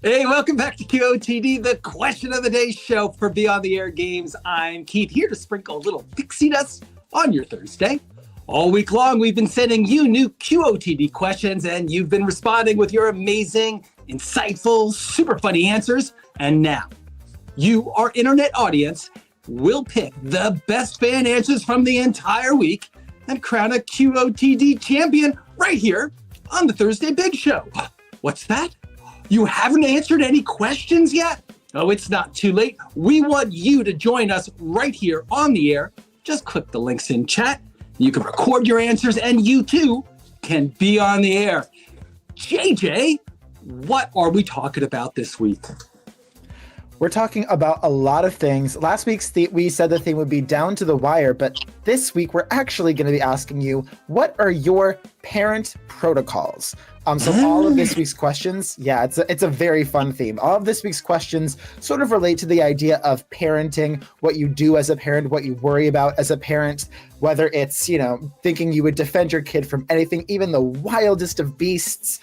Hey, welcome back to QOTD, the question of the day show for BeOnTheAir Games. I'm Keith, here to sprinkle a little pixie dust on your Thursday. All week long, we've been sending you new QOTD questions, and you've been responding with your amazing, insightful, super funny answers. And now, you, our internet audience, will pick the best fan answers from the entire week and crown a QOTD champion right here on the Thursday Big Show. What's that? You haven't answered any questions yet? Oh, it's not too late. We want you to join us right here on the air. Just click the links in chat. You can record your answers, and you too can be on the air. JJ, what are we talking about this week? We're talking about a lot of things. Last week, we said the theme would be down to the wire, but this week we're actually going to be asking you, what are your parent protocols? So all of this week's questions, it's a very fun theme. All of this week's questions sort of relate to the idea of parenting, what you do as a parent, what you worry about as a parent, whether it's, thinking you would defend your kid from anything, even the wildest of beasts,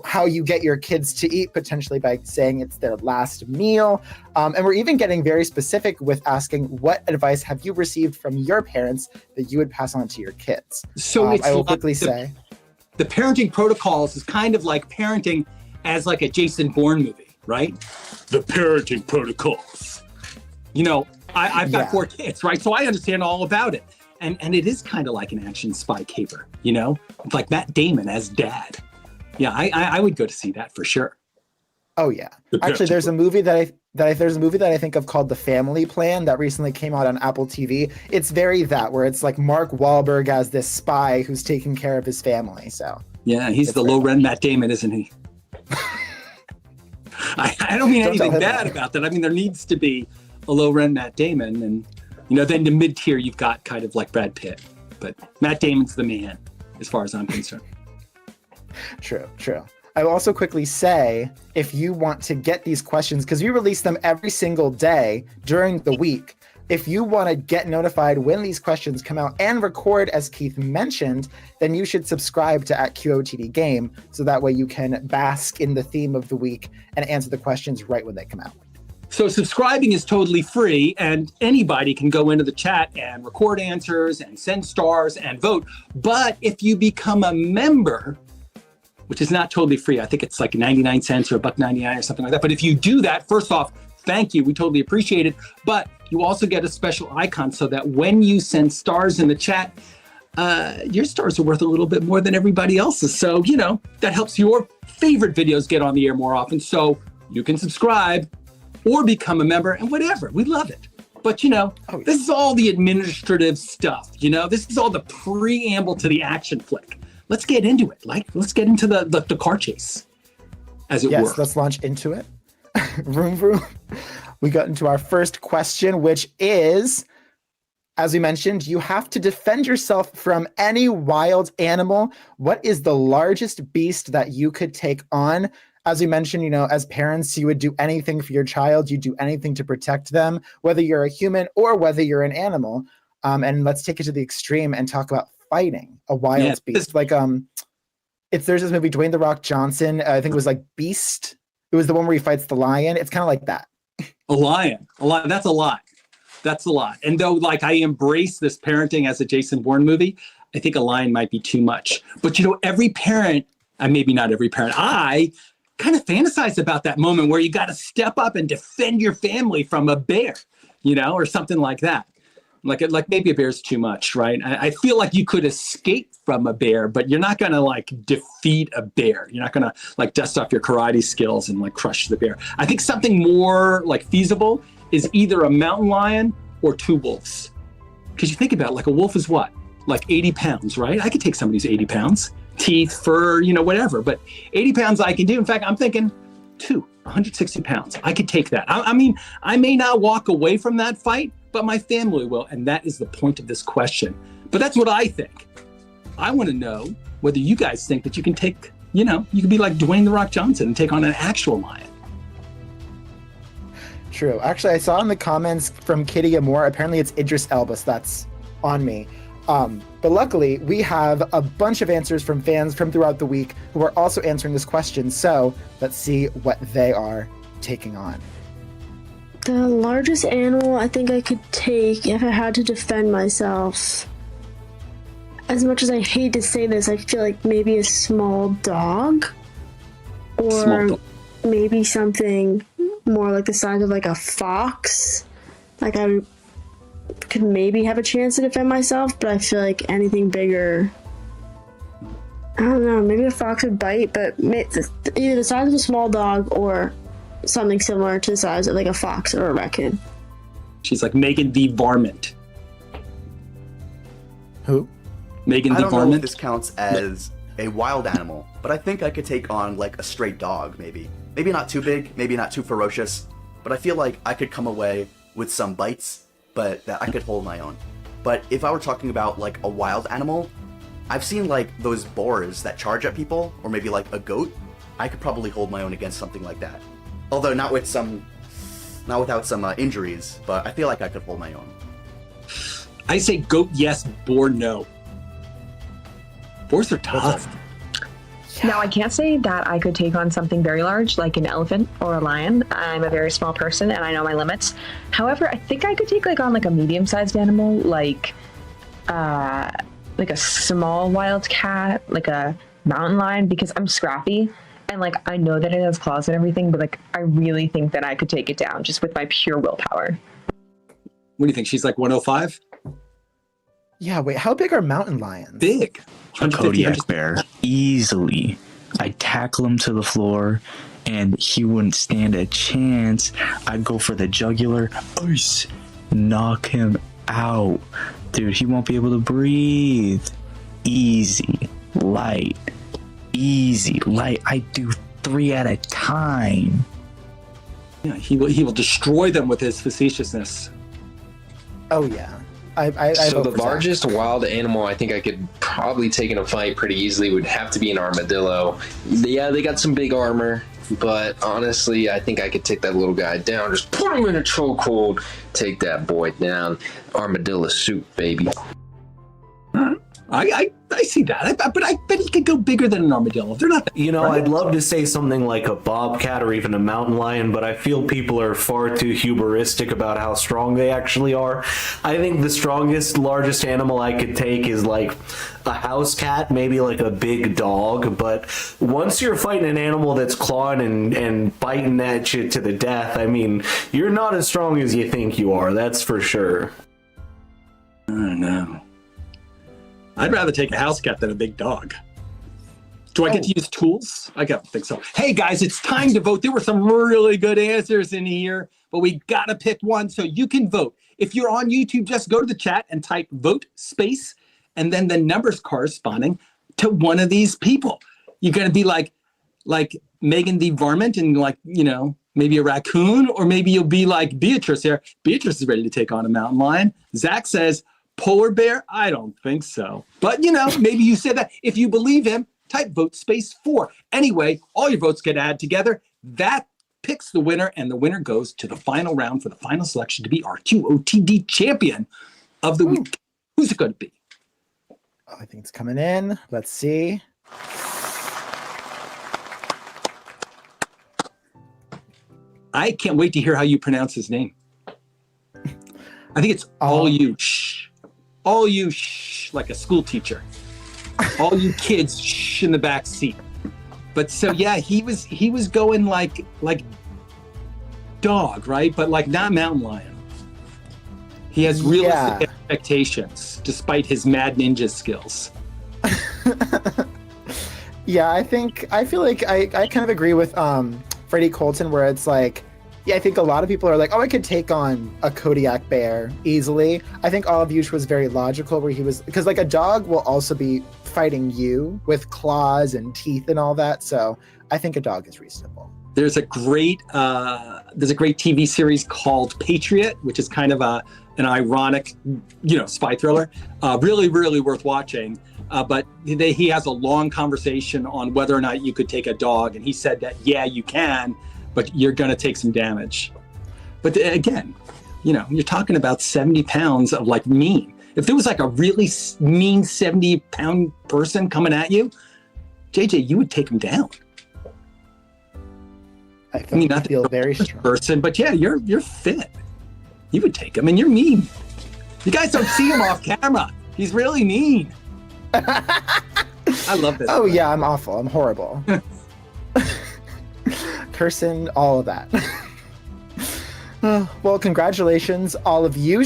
how you get your kids to eat, potentially by saying it's their last meal. And we're even getting very specific with asking, what advice have you received from your parents that you would pass on to your kids? So I will quickly say, the parenting protocols is kind of like parenting as like a Jason Bourne movie, right? The parenting protocols. I've got 4 kids, right? So I understand all about it. And it is kind of like an action spy caper, It's like Matt Damon as dad. Yeah, I would go to see that for sure. Oh yeah. Actually, there's a movie that I think of called The Family Plan that recently came out on Apple TV. It's very that, where it's like Mark Wahlberg as this spy who's taking care of his family. So yeah, he's the low-rent Matt Damon, isn't he? I don't mean anything bad about that. I mean, there needs to be a low-rent Matt Damon, and then the mid-tier you've got kind of like Brad Pitt, but Matt Damon's the man, as far as I'm concerned. True. I will also quickly say, if you want to get these questions, because we release them every single day during the week, if you want to get notified when these questions come out and record, as Keith mentioned, then you should subscribe to @QOTD Game, so that way you can bask in the theme of the week and answer the questions right when they come out. So subscribing is totally free, and anybody can go into the chat and record answers and send stars and vote. But if you become a member, which is not totally free, I think it's like 99 cents or $1.99 or something like that. But if you do that, first off, thank you. We totally appreciate it. But you also get a special icon so that when you send stars in the chat, your stars are worth a little bit more than everybody else's. So, that helps your favorite videos get on the air more often. So you can subscribe or become a member and whatever. We love it. But, This is all the administrative stuff. This is all the preamble to the action flick. Let's get into it. Let's get into the car chase, as it were. Yes, let's launch into it. Vroom, vroom. We got into our first question, which is, as we mentioned, you have to defend yourself from any wild animal. What is the largest beast that you could take on? As we mentioned, as parents, you would do anything for your child. You do anything to protect them, whether you're a human or whether you're an animal. And let's take it to the extreme and talk about fighting a wild beast. Like there's this movie, Dwayne "The Rock" Johnson, I think it was like Beast. It was the one where he fights the lion. It's kind of like that. A lion, that's a lot. And though I embrace this parenting as a Jason Bourne movie, I think a lion might be too much. But every parent, and maybe not every parent, I kind of fantasize about that moment where you got to step up and defend your family from a bear, or something like that. Like maybe a bear's too much, right? I feel like you could escape from a bear, but you're not gonna defeat a bear. You're not gonna dust off your karate skills and crush the bear. I think something more feasible is either a mountain lion or 2 wolves. Because you think about it, a wolf is what? 80 pounds, right? I could take somebody who's 80 pounds, teeth, fur, whatever. But 80 pounds I can do. In fact, I'm thinking 160 pounds. I could take that. I mean, I may not walk away from that fight, but my family will, and that is the point of this question. But that's what I think. I want to know whether you guys think that you can take, you can be like Dwayne "The Rock" Johnson and take on an actual lion. True. Actually, I saw in the comments from Kitty Amore, apparently it's Idris Elba, so that's on me. But luckily, we have a bunch of answers from fans from throughout the week who are also answering this question. So let's see what they are taking on. The largest animal I think I could take if I had to defend myself. As much as I hate to say this, I feel like maybe a small dog. Or maybe something more like the size of like a fox. Like I could maybe have a chance to defend myself, but I feel like anything bigger, I don't know, maybe a fox would bite, but either the size of a small dog or something similar to the size of like a fox or a raccoon. She's like Megan the Varmint. Who? Megan the I don't know if Varmint? this counts as a wild animal, but I think I could take on like a stray dog, maybe. Maybe not too big, maybe not too ferocious, but I feel like I could come away with some bites, but that I could hold my own. But if I were talking about like a wild animal, I've seen like those boars that charge at people, or maybe like a goat. I could probably hold my own against something like that. Although not without some injuries, but I feel like I could hold my own. I say goat yes, boar no. Boars are tough. Now, I can't say that I could take on something very large, like an elephant or a lion. I'm a very small person, and I know my limits. However, I think I could take on a medium-sized animal, like a small wild cat, like a mountain lion, because I'm scrappy, and I know that it has claws and everything, but I really think that I could take it down just with my pure willpower. What do you think? She's like 105? Yeah, wait, how big are mountain lions? Big. A Kodiak bear. Easily. I'd tackle him to the floor, and he wouldn't stand a chance. I'd go for the jugular. Ice. Knock him out. Dude, he won't be able to breathe. Easy. Light. Easy. Light. I do 3 at a time. Yeah, he will destroy them with his facetiousness. Oh, yeah. I so vote the for Zach. largest wild animal I think I could probably take in a fight pretty easily would have to be an armadillo. Yeah, they got some big armor, but honestly, I think I could take that little guy down. Just put him in a chokehold, take that boy down. Armadillo soup, baby. I see that, but I bet he could go bigger than an armadillo. They're not. I'd love to say something like a bobcat or even a mountain lion, but I feel people are far too hubristic about how strong they actually are. I think the strongest, largest animal I could take is like a house cat, maybe like a big dog. But once you're fighting an animal that's clawing and biting at you to the death, I mean, you're not as strong as you think you are. That's for sure. I don't know. I'd rather take a house cat than a big dog. Do I get to use tools? I don't think so. Hey guys, it's time to vote. There were some really good answers in here, but we gotta pick one so you can vote. If you're on YouTube, just go to the chat and type vote space and then the numbers corresponding to one of these people. You're gonna be like Megan the Varmint and maybe a raccoon, or maybe you'll be like Beatrice here. Beatrice is ready to take on a mountain lion. Zach says, polar bear? I don't think so. But, maybe you said that. If you believe him, type vote space 4. Anyway, all your votes get added together. That picks the winner, and the winner goes to the final round for the final selection to be our QOTD champion of the week. Who's it going to be? Oh, I think it's coming in. Let's see. I can't wait to hear how you pronounce his name. I think it's all you shh. All you shh, like a school teacher. All you kids shh in the back seat. But so yeah, he was going like dog, right? But not mountain lion. He has realistic expectations despite his mad ninja skills. Yeah, I feel like I kind of agree with Freddie Colton, where it's like, yeah, I think a lot of people are like, oh, I could take on a Kodiak bear easily. I think all of you was very logical, where he was, because a dog will also be fighting you with claws and teeth and all that. So I think a dog is reasonable. There's a great TV series called Patriot, which is kind of an ironic, spy thriller. Really, really worth watching. But he has a long conversation on whether or not you could take a dog, and he said that yeah, you can, but you're going to take some damage. But again, you're talking about 70 pounds of mean. If there was like a really mean 70-pound person coming at you, JJ, you would take him down. I mean, not feel very strong person, but yeah, you're fit. You would take him, and you're mean. You guys don't see him off camera. He's really mean. I love this. Oh yeah, I'm awful. I'm horrible. Cursing, all of that. Well, congratulations, all of you.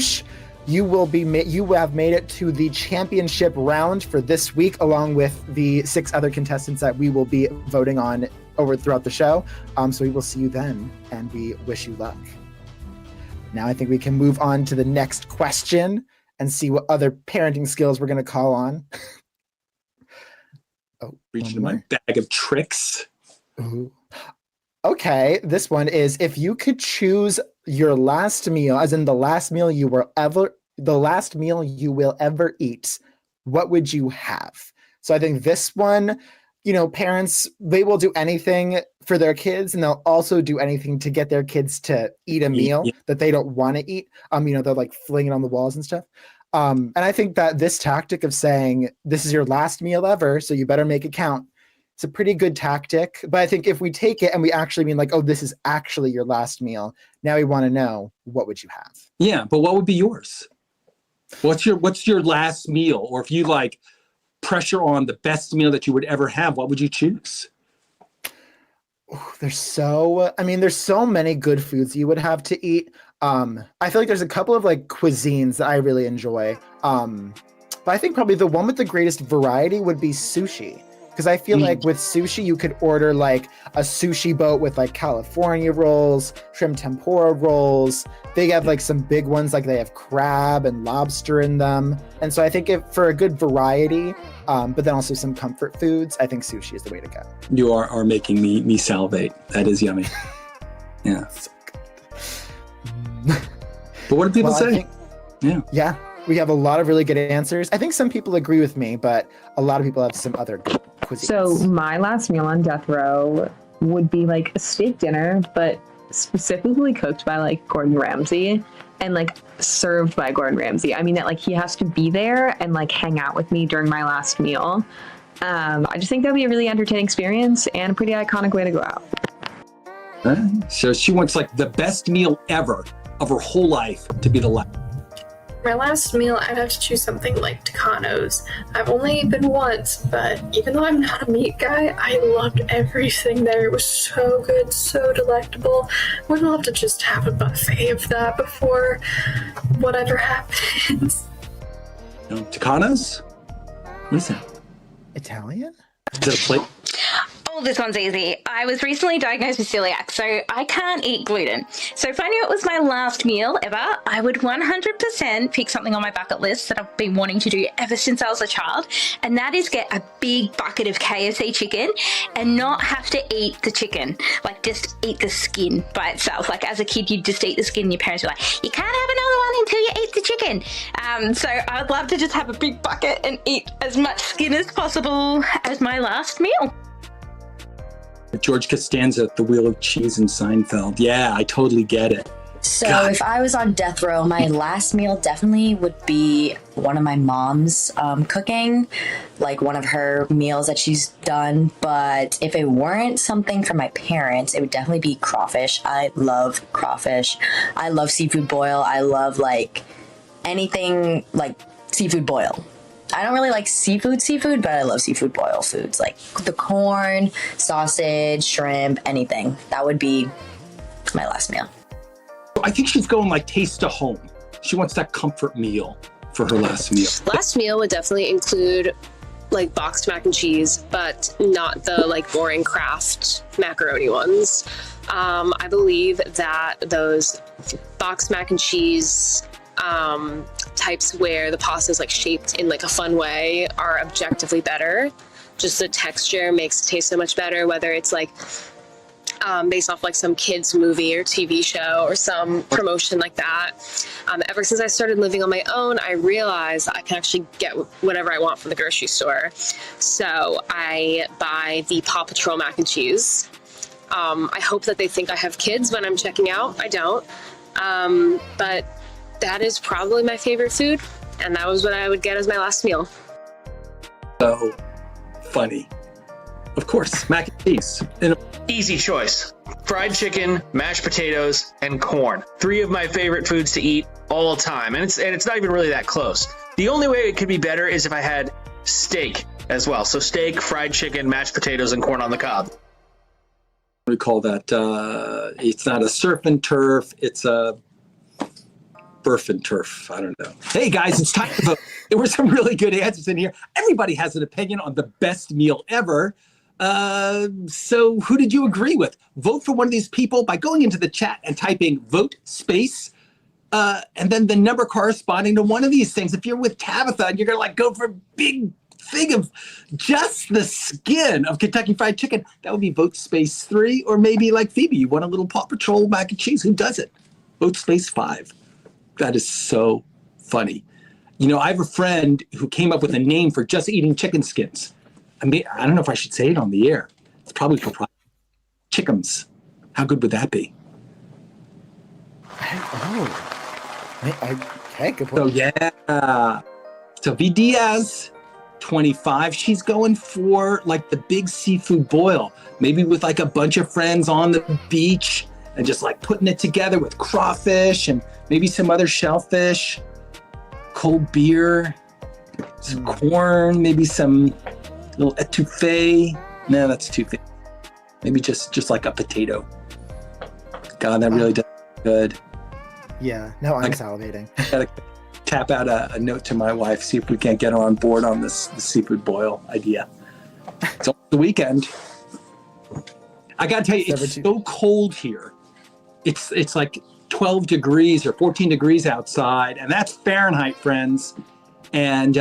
You have made it to the championship round for this week, along with the 6 other contestants that we will be voting on throughout the show. So we will see you then, and we wish you luck. Now I think we can move on to the next question and see what other parenting skills we're going to call on. Reach into my bag of tricks. Ooh. Okay, this one is, if you could choose your last meal, as in the last meal you will ever eat, what would you have? So I think this one, parents, they will do anything for their kids, and they'll also do anything to get their kids to eat a meal that they don't want to eat. They're like flinging on the walls and stuff. And I think that this tactic of saying, this is your last meal ever, so you better make it count, it's a pretty good tactic. But I think if we take it and we actually mean like, oh, this is actually your last meal, now we want to know, what would you have? Yeah, but what would be yours? What's your last meal? Or if you like pressure on the best meal that you would ever have, what would you choose? There's so many good foods you would have to eat. I feel like there's a couple of like cuisines that I really enjoy. But I think probably the one with the greatest variety would be sushi. Because I feel like with sushi, you could order like a sushi boat with like California rolls, shrimp tempura rolls. They have like some big ones, like they have crab and lobster in them. And so I think for a good variety, but then also some comfort foods, I think sushi is the way to go. You are making me salivate. That is yummy. Yeah. So good. But what do people say? Yeah. We have a lot of really good answers. I think some people agree with me, but a lot of people have some other good cuisines. So my last meal on death row would be like a steak dinner, but specifically cooked by like Gordon Ramsay and like served by Gordon Ramsay. I mean that like he has to be there and like hang out with me during my last meal. I just think that'd be a really entertaining experience and a pretty iconic way to go out. So she wants like the best meal ever of her whole life to be the last. My last meal, I'd have to choose something like Tucanos. I've only been once, but even though I'm not a meat guy, I loved everything there. It was so good, so delectable. Would love to just have a buffet of that before whatever happens. Tucanos? What is that? Italian? Is it a plate? Oh, this one's easy. I was recently diagnosed with celiac, so I can't eat gluten. So if I knew it was my last meal ever, I would 100% pick something on my bucket list that I've been wanting to do ever since I was a child, and that is get a big bucket of KFC chicken and not have to eat the chicken. Like, just eat the skin by itself. Like, as a kid, you'd just eat the skin and your parents were like, you can't have another one until you eat the chicken. So I would love to just have a big bucket and eat as much skin as possible as my last meal. George Costanza, The Wheel of Cheese in Seinfeld. Yeah, I totally get it. So if I was on death row, my last meal definitely would be one of my mom's cooking, like one of her meals that she's done. But if it weren't something from my parents, it would definitely be crawfish. I love crawfish. I love seafood boil. I love like anything like seafood boil. I don't really like seafood, but I love seafood boil foods, like the corn, sausage, shrimp, anything. That would be my last meal. I think she's going like taste to home. She wants that comfort meal for her last meal. Last meal would definitely include like boxed mac and cheese, but not the like boring Kraft macaroni ones. I believe that those boxed mac and cheese types where the pasta is like shaped in like a fun way are objectively better. Just the texture makes it taste so much better, whether it's like based off like some kids movie or TV show or some promotion like that. Ever since I started living on my own, I realized I can actually get whatever I want from the grocery store. So I buy the Paw Patrol mac and cheese. I hope that they think I have kids when I'm checking out. I don't. But that is probably my favorite food. and that was what I would get as my last meal. So funny. Of course, mac and cheese. Easy choice. Fried chicken, mashed potatoes, and corn. 3 of my favorite foods to eat all time. And it's not even really that close. The only way it could be better is if I had steak as well. So steak, fried chicken, mashed potatoes, and corn on the cob. We call that, it's not a surf and turf, it's a burf and turf. I don't know. Hey guys, it's time to vote. There were some really good answers in here. Everybody has an opinion on the best meal ever. So who did you agree with? Vote for one of these people by going into the chat and typing vote space, and then the number corresponding to one of these things. If you're with Tabitha and you're gonna like go for a big thing of just the skin of Kentucky Fried Chicken, that would be vote space 3, or maybe like Phoebe, you want a little Paw Patrol mac and cheese. Who does it? Vote space 5. That is so funny. You know, I have a friend who came up with a name for just eating chicken skins. I mean, I don't know if I should say it on the air. It's probably for chickums. How good would that be? Okay, good point. So yeah. So V Diaz, 25. She's going for like the big seafood boil, maybe with like a bunch of friends on the beach and just like putting it together with crawfish and maybe some other shellfish, cold beer, some corn, maybe some little etouffee. No, that's too thick. Maybe just like a potato. God, that really does good. Yeah, no, I'm salivating. Gotta tap out a note to my wife, see if we can't get her on board on the seafood boil idea. It's the weekend. I gotta tell you, it's so cold here. It's like 12 degrees or 14 degrees outside, and that's Fahrenheit, friends. And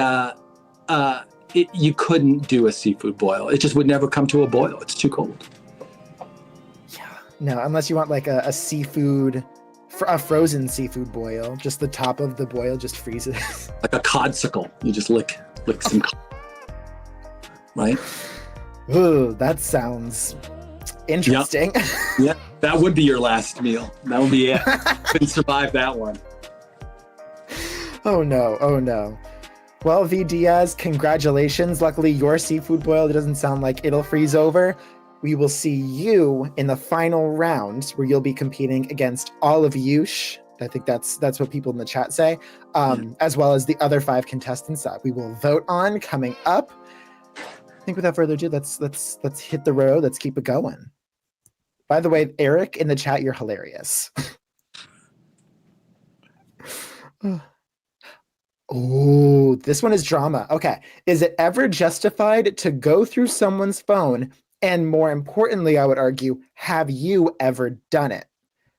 you couldn't do a seafood boil. It just would never come to a boil. It's too cold. Yeah, no, unless you want like a seafood, a frozen seafood boil. Just the top of the boil just freezes. Like a codsicle. You just lick some right? Ooh, that sounds interesting. Yep. Yeah, that would be your last meal. That would be it. Couldn't survive that one. Oh no. Well, V Diaz, congratulations. Luckily, your seafood boil, it doesn't sound like it'll freeze over. We will see you in the final round where you'll be competing against all of Yush. I think that's what people in the chat say, as well as the other 5 contestants that we will vote on coming up. I think without further ado, let's hit the road. Let's keep it going. By the way, Eric in the chat, you're hilarious. Oh, this one is drama. Okay. Is it ever justified to go through someone's phone? And more importantly, I would argue, have you ever done it?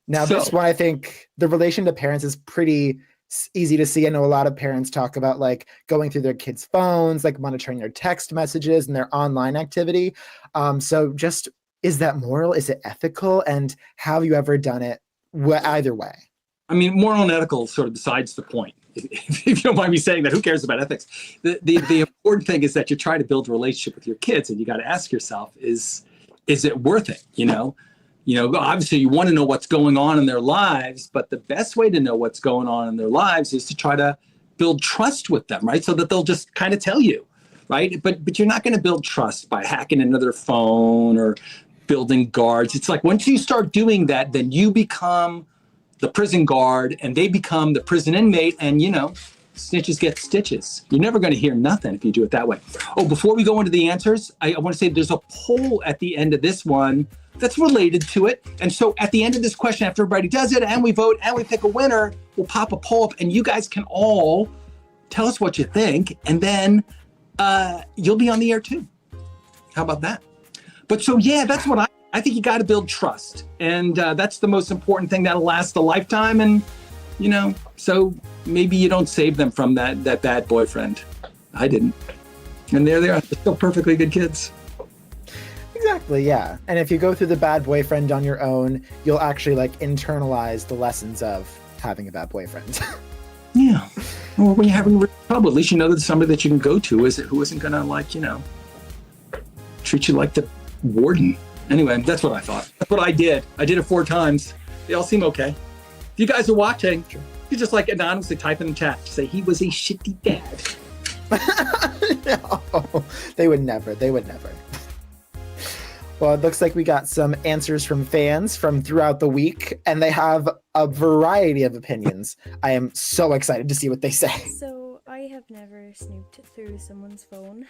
Now, this one, I think the relation to parents is pretty easy to see. I know a lot of parents talk about like going through their kids' phones, like monitoring their text messages and their online activity. So just, is that moral? Is it ethical? And have you ever done it either way? I mean, moral and ethical sort of besides the point. If you don't mind me saying that, who cares about ethics? The important thing is that you're trying to build a relationship with your kids, and you got to ask yourself, is it worth it? You know, obviously you want to know what's going on in their lives, but the best way to know what's going on in their lives is to try to build trust with them, right? So that they'll just kind of tell you, right? But you're not going to build trust by hacking into their phone or building guards. It's like once you start doing that, then you become the prison guard and they become the prison inmate, and snitches get stitches. You're never going to hear nothing if you do it that way. Oh, before we go into the answers, I want to say there's a poll at the end of this one that's related to it. And so at the end of this question, after everybody does it and we vote and we pick a winner, we'll pop a poll up and you guys can all tell us what you think. And then you'll be on the air too. How about that? But so, yeah, that's what I think you got to build trust. And that's the most important thing that'll last a lifetime. And, so maybe you don't save them from that bad boyfriend. I didn't. And there they are. They're still perfectly good kids. Exactly, yeah. And if you go through the bad boyfriend on your own, you'll actually internalize the lessons of having a bad boyfriend. Yeah. Well, when you're having trouble, at least you know that there's somebody that you can go to who isn't going to treat you like the warden. Anyway, that's what I thought. That's what I did. I did it 4 times. They all seem okay. If you guys are watching, You just like anonymously type in the chat, say he was a shitty dad. No, they would never. They would never. Well, it looks like we got some answers from fans from throughout the week, and they have a variety of opinions. I am so excited to see what they say. So, I have never snooped through someone's phone,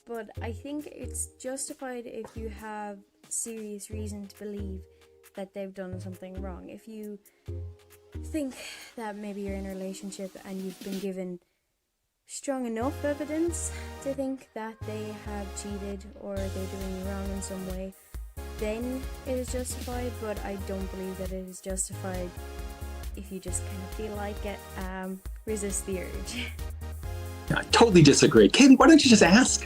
but I think it's justified if you have serious reason to believe that they've done something wrong. If you think that maybe you're in a relationship and you've been given strong enough evidence to think that they have cheated or they're doing you wrong in some way, then it is justified, but I don't believe that it is justified if you just kind of feel like it. Resist the urge. I totally disagree. Katie, why don't you just ask?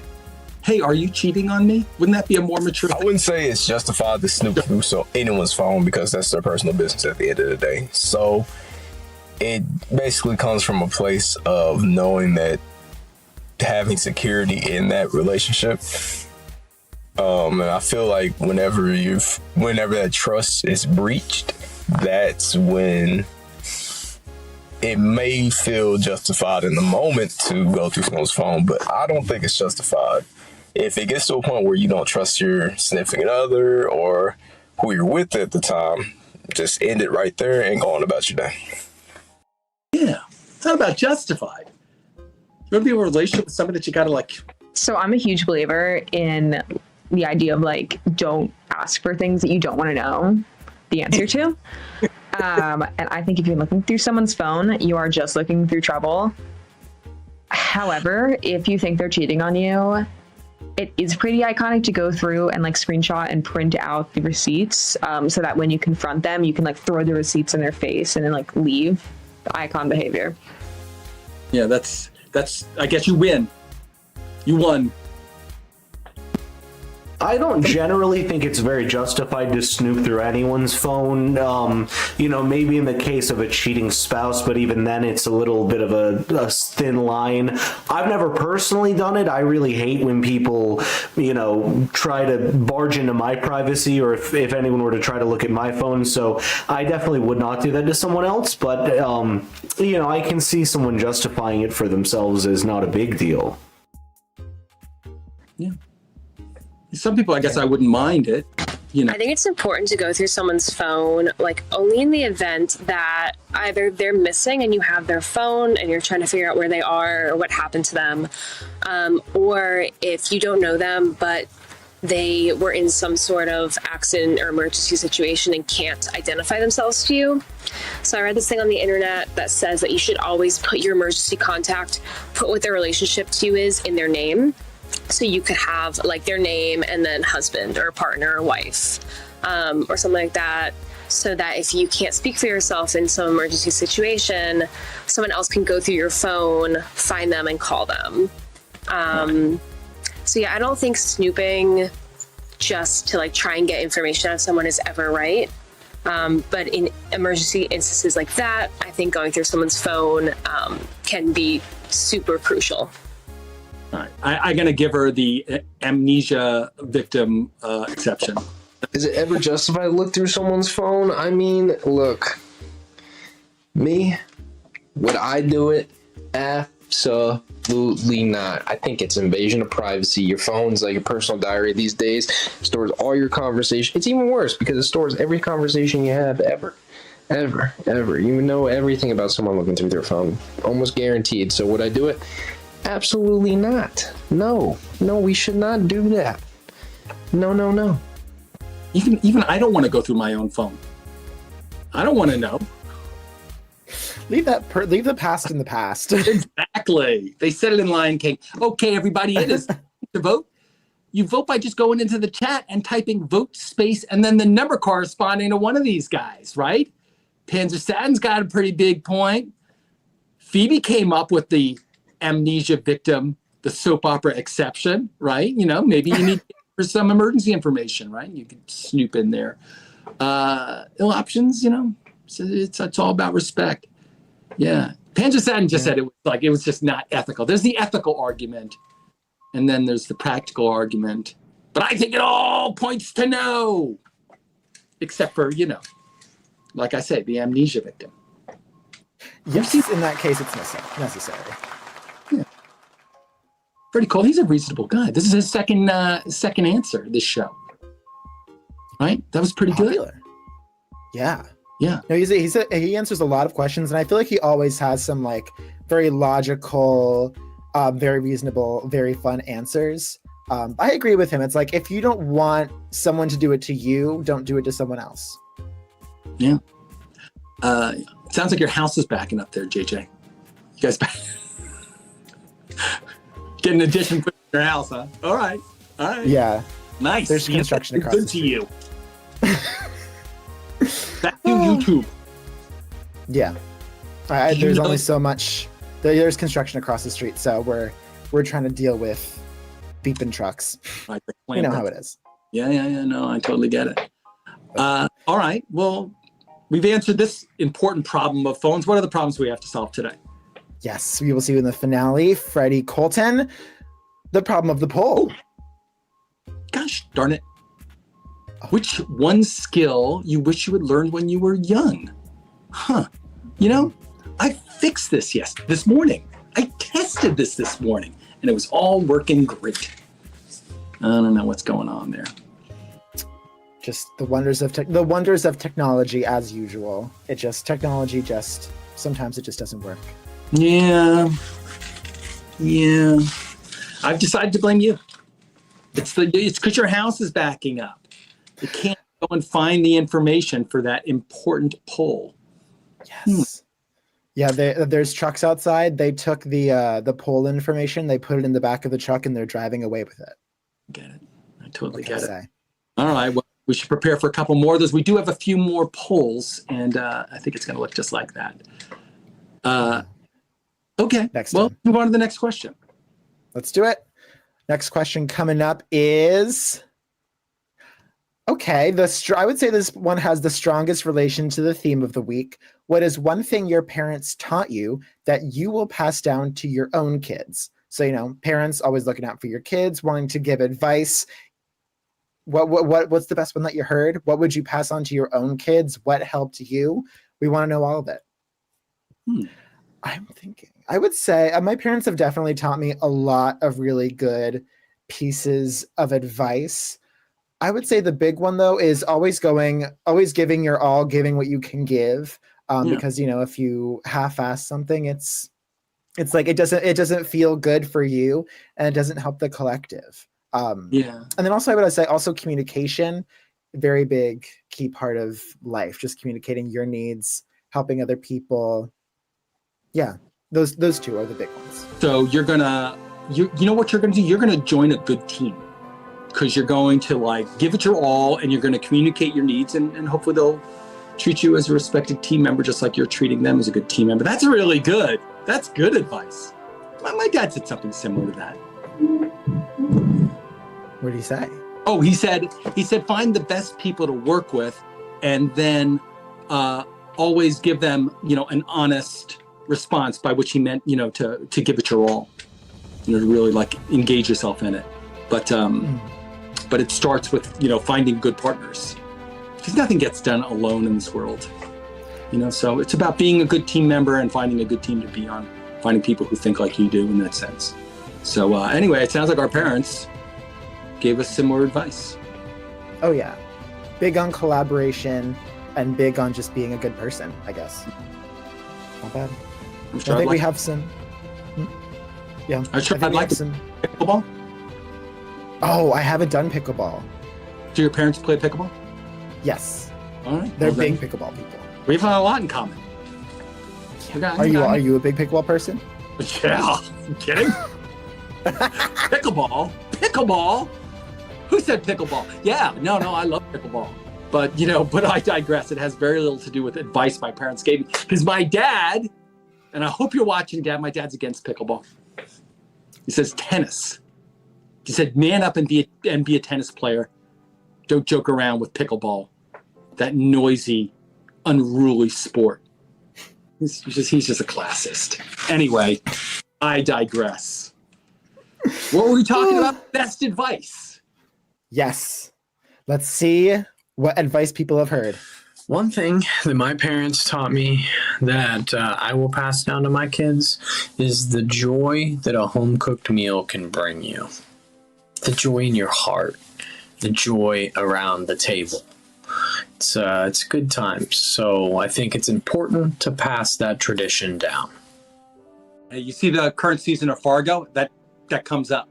Hey, are you cheating on me? Wouldn't that be a more mature thing? I wouldn't say it's justified to snoop through anyone's phone because that's their personal business at the end of the day. So it basically comes from a place of knowing that having security in that relationship. And I feel like whenever that trust is breached, that's when it may feel justified in the moment to go through someone's phone, but I don't think it's justified. If it gets to a point where you don't trust your significant other or who you're with at the time, just end it right there and go on about your day. Yeah, it's not about justified. You want to be in a relationship with somebody that you got to like. So I'm a huge believer in the idea of like, don't ask for things that you don't want to know the answer to. And I think if you're looking through someone's phone, you are just looking through trouble. However, if you think they're cheating on you, it is pretty iconic to go through and like screenshot and print out the receipts, so that when you confront them, you can like throw the receipts in their face and then like leave. The icon behavior. Yeah, that's. I guess you win. You won. I don't generally think it's very justified to snoop through anyone's phone. Maybe in the case of a cheating spouse, but even then it's a little bit of a thin line. I've never personally done it. I really hate when people, try to barge into my privacy, or if anyone were to try to look at my phone. So I definitely would not do that to someone else. But, I can see someone justifying it for themselves as not a big deal. Yeah. Some people, I guess I wouldn't mind it. I think it's important to go through someone's phone, like only in the event that either they're missing and you have their phone and you're trying to figure out where they are or what happened to them, or if you don't know them, but they were in some sort of accident or emergency situation and can't identify themselves to you. So I read this thing on the internet that says that you should always put your emergency contact, put what their relationship to you is in their name. So you could have like their name and then husband or partner or wife, or something like that, so that if you can't speak for yourself in some emergency situation, someone else can go through your phone, find them, and call them. So yeah, I don't think snooping just to like try and get information out of someone is ever right. But in emergency instances like that, I think going through someone's phone can be super crucial. I'm going to give her the amnesia victim exception. Is it ever justified to look through someone's phone? I mean, look, me, would I do it? Absolutely not. I think it's invasion of privacy. Your phone's like a personal diary these days. It stores all your conversation. It's even worse because it stores every conversation you have ever. You know everything about someone looking through their phone. Almost guaranteed. So would I do it? Absolutely not. No, we should not do that. No. Even I don't want to go through my own phone. I don't want to know. Leave the past in the past. Exactly. They said it in Lion King. Okay, everybody, it is to vote. You vote by just going into the chat and typing vote space and then the number corresponding to one of these guys, right? Panzer Satin's got a pretty big point. Phoebe came up with the amnesia victim, the soap opera exception, right? Maybe you need for some emergency information, right? You can snoop in there. Ill options, it's all about respect. Yeah. Panzer Satin just said it was just not ethical. There's the ethical argument, and then there's the practical argument. But I think it all points to no, except for, like I say, the amnesia victim. Yes, in that case, it's necessary. Pretty cool. He's a reasonable guy. This is his second answer this show. Right? That was pretty Popular. good. Yeah. Yeah. No, he answers a lot of questions, and I feel like he always has some like very logical, very reasonable, very fun answers. I agree with him. It's like if you don't want someone to do it to you, don't do it to someone else. Yeah. Sounds like your house is backing up there, JJ. You guys get an addition put in your house, huh? All right. Yeah. Nice. There's construction across good the to street. you. Back to YouTube. Yeah. There's only so much. There's construction across the street, so we're trying to deal with beeping trucks. Right, you know how it is. Yeah. No, I totally get it. All right. Well, we've answered this important problem of phones. What are the problems we have to solve today? Yes, we will see you in the finale. Freddie Colton, the problem of the poll. Gosh darn it. Which one skill you wish you had learned when you were young? Huh. You know, I fixed this morning. I tested this morning, and it was all working great. I don't know what's going on there. Just the wonders of technology as usual. Technology sometimes it just doesn't work. Yeah. I've decided to blame you. It's because your house is backing up. You can't go and find the information for that important poll. Yes. Yeah, there's trucks outside. They took the poll information, they put it in the back of the truck, and they're driving away with it. Get it. I totally get it. Say? All right. Well, we should prepare for a couple more of those. We do have a few more polls, and I think it's going to look just like that. Okay. Move on to the next question. Let's do it. Next question coming up is... Okay, I would say this one has the strongest relation to the theme of the week. What is one thing your parents taught you that you will pass down to your own kids? So, parents always looking out for your kids, wanting to give advice. What's the best one that you heard? What would you pass on to your own kids? What helped you? We want to know all of it. I'm thinking. I would say my parents have definitely taught me a lot of really good pieces of advice. I would say the big one though is always giving your all, giving what you can give. Because if you half-ass something, it's like it doesn't feel good for you, and it doesn't help the collective. And then also I would say also communication, very big key part of life. Just communicating your needs, helping other people. Yeah, those two are the big ones. So you know what you're gonna do? You're gonna join a good team. Because you're going to give it your all, and you're going to communicate your needs, and hopefully they'll treat you as a respected team member, just like you're treating them as a good team member. That's really good. That's good advice. My dad said something similar to that. What did he say? Oh, he said find the best people to work with, and then always give them an honest response, by which he meant to give it your all, to really engage yourself in it. But it starts with, finding good partners, because nothing gets done alone in this world, so it's about being a good team member and finding a good team to be on, finding people who think like you do in that sense. So anyway, it sounds like our parents gave us similar advice. Oh yeah. Big on collaboration and big on just being a good person, I guess. Not bad. I'm sure I think we have some. Yeah. I'd like some pickleball. Oh, I haven't done pickleball. Do your parents play pickleball? Yes. All right. They're big pickleball people. We've had a lot in common. Are you a big pickleball person? Yeah. You kidding? Pickleball? Who said pickleball? Yeah. No, I love pickleball. But I digress. It has very little to do with advice my parents gave me. Because my dad, and I hope you're watching, Dad, my dad's against pickleball. He says tennis. He said, man up and be a tennis player. Don't joke around with pickleball, that noisy, unruly sport. He's just a classist. Anyway, I digress. What were we talking about? Best advice. Yes. Let's see what advice people have heard. One thing that my parents taught me that I will pass down to my kids is the joy that a home-cooked meal can bring you. The joy in your heart, the joy around the table. It's good times, so I think it's important to pass that tradition down. Hey, you see the current season of Fargo? That comes up.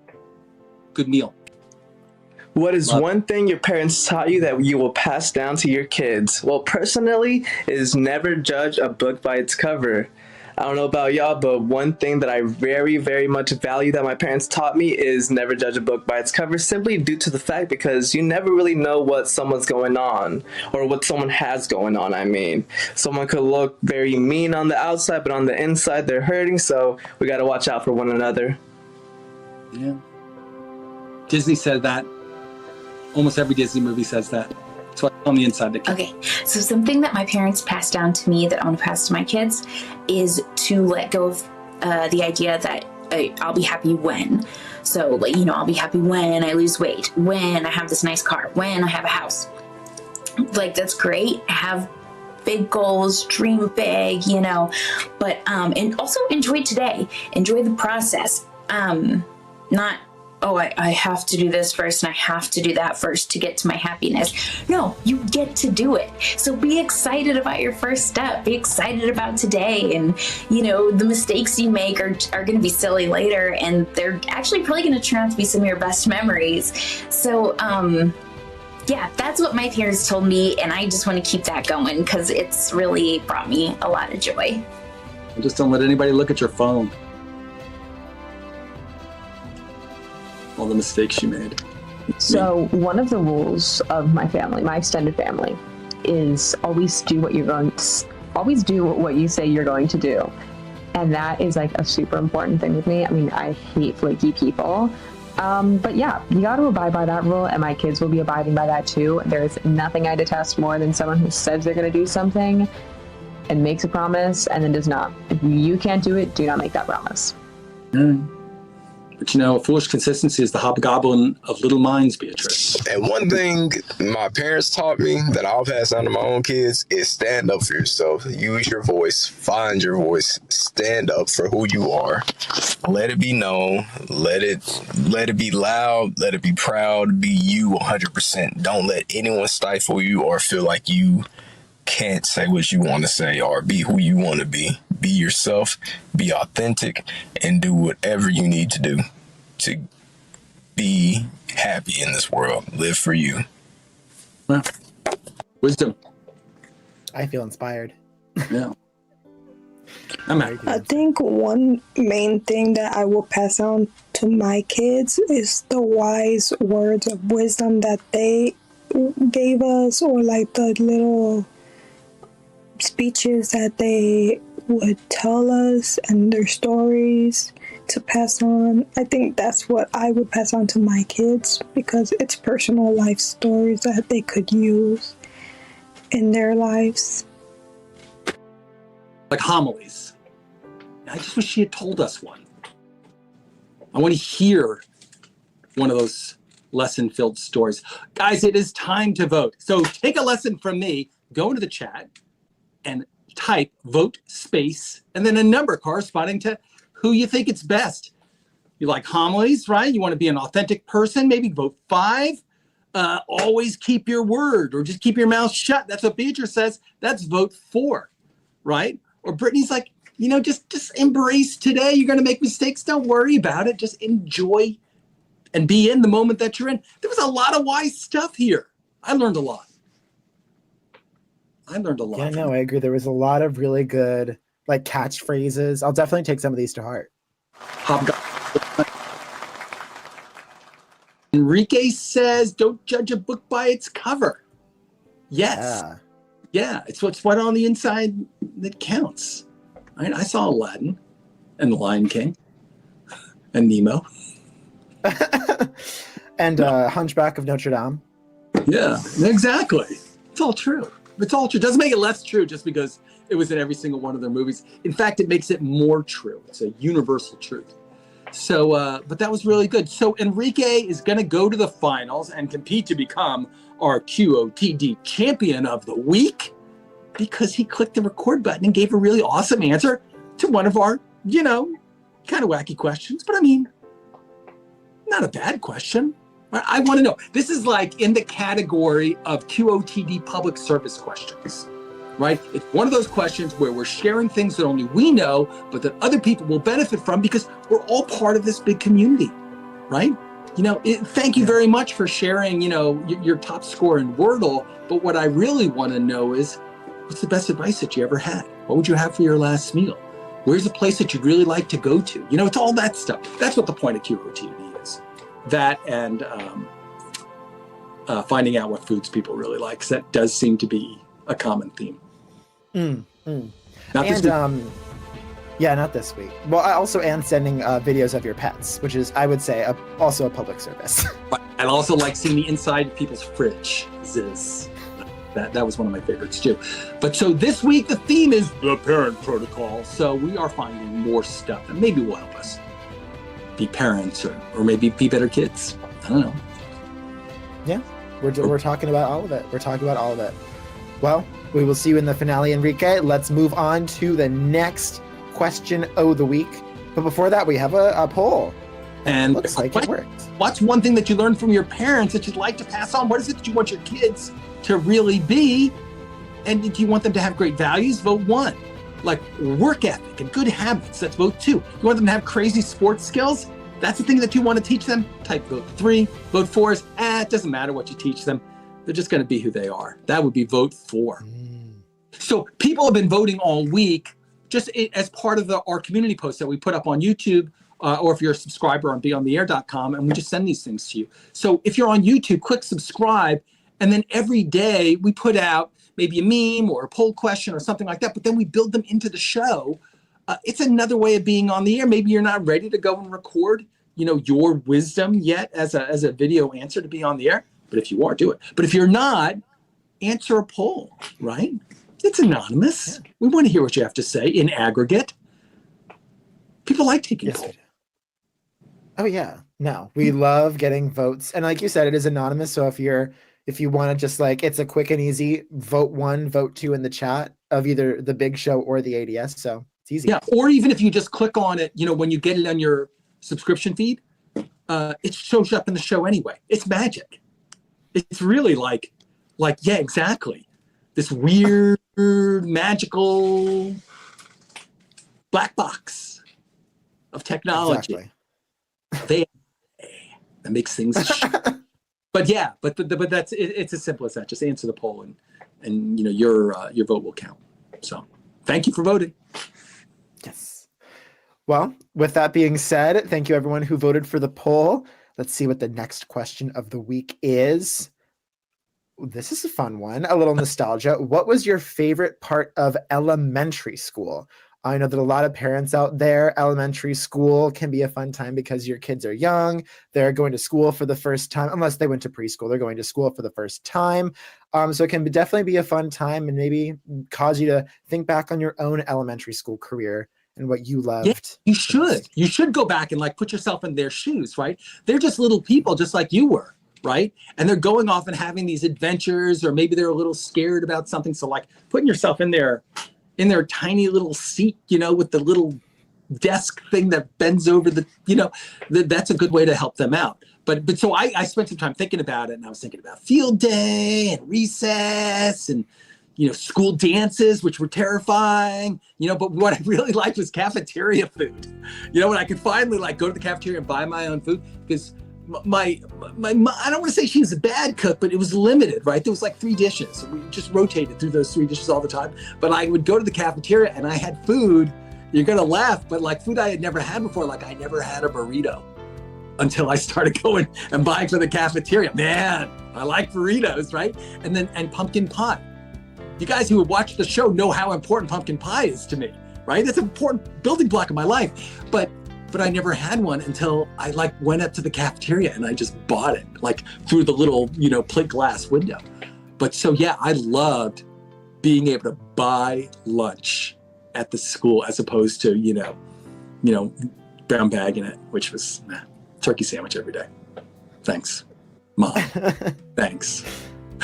Good meal. What is one thing your parents taught you that you will pass down to your kids? Well, personally, is never judge a book by its cover. I don't know about y'all, but one thing that I very, very much value that my parents taught me is never judge a book by its cover, simply due to the fact because you never really know what someone's going on, or what someone has going on, I mean. Someone could look very mean on the outside, but on the inside they're hurting, so we gotta watch out for one another. Yeah. Disney said that. Almost every Disney movie says that. It's what's on the inside. Okay, so something that my parents passed down to me that I want to pass to my kids is to let go of the idea that I'll be happy when. So, like, you know, I'll be happy when I lose weight, when I have this nice car, when I have a house. Like, that's great. Have big goals, dream big, you know, but and also enjoy today. Enjoy the process. Not, oh, I have to do this first and I have to do that first to get to my happiness. No, you get to do it. So be excited about your first step. Be excited about today. And, you know, the mistakes you make are going to be silly later, and they're actually probably going to turn out to be some of your best memories. So, yeah, that's what my parents told me, and I just want to keep that going because it's really brought me a lot of joy. Just don't let anybody look at your phone. All the mistakes you made. So one of the rules of my family, my extended family, is always do what you say you're going to do. And that is like a super important thing with me. I mean, I hate flaky people. But yeah, you got to abide by that rule, and my kids will be abiding by that too. There's nothing I detest more than someone who says they're going to do something and makes a promise and then does not. If you can't do it, do not make that promise. But you know, foolish consistency is the hobgoblin of little minds, Beatrice. And one thing my parents taught me that I'll pass down to my own kids is stand up for yourself. Use your voice. Find your voice. Stand up for who you are. Let it be known. Let it be loud. Let it be proud. Be you 100%. Don't let anyone stifle you or feel like you can't say what you want to say or be who you want to be. Be yourself, be authentic, and do whatever you need to do to be happy in this world. Live for you. Well, wisdom. I feel inspired. Yeah. I think one main thing that I will pass on to my kids is the wise words of wisdom that they gave us, or like the little speeches that they would tell us and their stories to pass on. I think that's what I would pass on to my kids because it's personal life stories that they could use in their lives. Like homilies. I just wish she had told us one. I want to hear one of those lesson-filled stories. Guys, it is time to vote. So take a lesson from me, go into the chat and type vote space and then a number corresponding to who you think it's best. You like homilies, right? You want to be an authentic person, maybe vote 5. Always keep your word or just keep your mouth shut. That's what Beatrice says. That's vote 4, right? Or Brittany's like, you know, just embrace today. You're going to make mistakes. Don't worry about it. Just enjoy and be in the moment that you're in. There was a lot of wise stuff here. I learned a lot. Yeah, no, I agree. There was a lot of really good like catchphrases. I'll definitely take some of these to heart. Enrique says, don't judge a book by its cover. Yes. Yeah, it's what's on the inside that counts. I saw Aladdin and The Lion King and Nemo. And Hunchback of Notre Dame. Yeah, exactly. It's all true. It's all true. It doesn't make it less true just because it was in every single one of their movies. In fact, it makes it more true. It's a universal truth. So, but that was really good. So Enrique is going to go to the finals and compete to become our QOTD champion of the week. because he clicked the record button and gave a really awesome answer to one of our, kind of wacky questions. But I mean, not a bad question. I want to know. This is like in the category of QOTD public service questions, right? It's one of those questions where we're sharing things that only we know, but that other people will benefit from because we're all part of this big community, right? Thank you very much for sharing, your top score in Wordle. But what I really want to know is, what's the best advice that you ever had? What would you have for your last meal? Where's a place that you'd really like to go to? It's all that stuff. That's what the point of QOTD is. That and finding out what foods people really like. 'Cause that does seem to be a common theme. Not this week. Yeah, not this week. Well, I also am sending videos of your pets, which is, I would say, also a public service. I also like seeing the inside of people's fridge. That was one of my favorites too. But so this week, the theme is the parent protocol. So we are finding more stuff that maybe will help us be parents or maybe be better kids. I don't know. Yeah, we're talking about all of it. Well, we will see you in the finale, Enrique. Let's move on to the next question of the week. But before that, we have a poll. And looks like it worked. What's one thing that you learned from your parents that you'd like to pass on? What is it that you want your kids to really be? And do you want them to have great values? Vote 1. Like work ethic and good habits. That's vote 2. You want them to have crazy sports skills? That's the thing that you want to teach them? Type vote 3. Vote 4 is, it doesn't matter what you teach them. They're just going to be who they are. That would be vote 4. So people have been voting all week just as part of our community posts that we put up on YouTube, or if you're a subscriber on BeOnTheAir.com, and we just send these things to you. So if you're on YouTube, click subscribe, and then every day we put out maybe a meme or a poll question or something like that, but then we build them into the show. It's another way of being on the air. Maybe you're not ready to go and record, your wisdom yet as a video answer to be on the air, but if you are, do it. But if you're not, answer a poll, right? It's anonymous. Yeah. We want to hear what you have to say in aggregate. People like taking polls. Oh yeah, no, we love getting votes, and like you said, it is anonymous. So if you want to just it's a quick and easy vote 1, vote 2 in the chat of either the Big Show or the ADS. So it's easy. Yeah, or even if you just click on it, when you get it on your subscription feed, it shows up in the show anyway. It's magic. It's really yeah, exactly. This weird, magical black box of technology. Exactly. That makes things. But yeah, but that's it's as simple as that. Just answer the poll, and your vote will count. So, thank you for voting. Yes. Well, with that being said, thank you everyone who voted for the poll. Let's see what the next question of the week is. This is a fun one, a little nostalgia. What was your favorite part of elementary school? I know that a lot of parents out there, elementary school can be a fun time because your kids are young. They're going to school for the first time, unless they went to preschool. They're going to school for the first time. So it can definitely be a fun time and maybe cause you to think back on your own elementary school career and what you loved. Yeah, you should. You should go back and put yourself in their shoes, right? They're just little people just like you were. Right? And they're going off and having these adventures, or maybe they're a little scared about something. So putting yourself in their tiny little seat, with the little desk thing that bends over that's a good way to help them out. But so I spent some time thinking about it, and I was thinking about field day and recess and, school dances, which were terrifying, but what I really liked was cafeteria food, when I could finally go to the cafeteria and buy my own food, because my I don't want to say she was a bad cook, but it was limited, right? There was 3 dishes. We just rotated through those 3 dishes all the time. But I would go to the cafeteria and I had food. You're going to laugh, but food I had never had before. I never had a burrito until I started going and buying for the cafeteria. Man, I like burritos, right? And pumpkin pie. You guys who have watched the show know how important pumpkin pie is to me, right? It's an important building block of my life. But I never had one until I went up to the cafeteria and I just bought it through the little, plate glass window. But so, yeah, I loved being able to buy lunch at the school as opposed to, brown bag in it, which was turkey sandwich every day. Thanks, Mom. Thanks.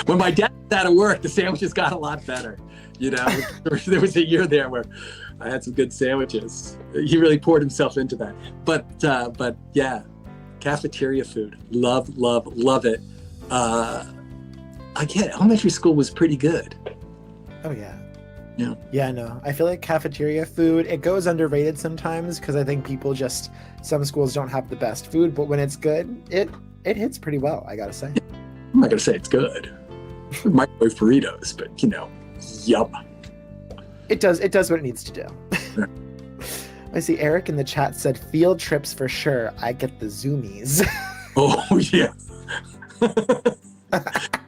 When my dad That'll work. The sandwiches got a lot better. You know, there was a year there where I had some good sandwiches. He really poured himself into that. But yeah, cafeteria food, love it. Again, elementary school was pretty good. Oh yeah. Yeah. Yeah, no. I feel like cafeteria food, it goes underrated sometimes because I think people just, some schools don't have the best food, but when it's good, it hits pretty well, I gotta say. I'm not gonna say it's good. Microwave burritos, but you know, yum. It does what it needs to do. I see Eric in the chat said field trips for sure. I get the zoomies. Oh yeah.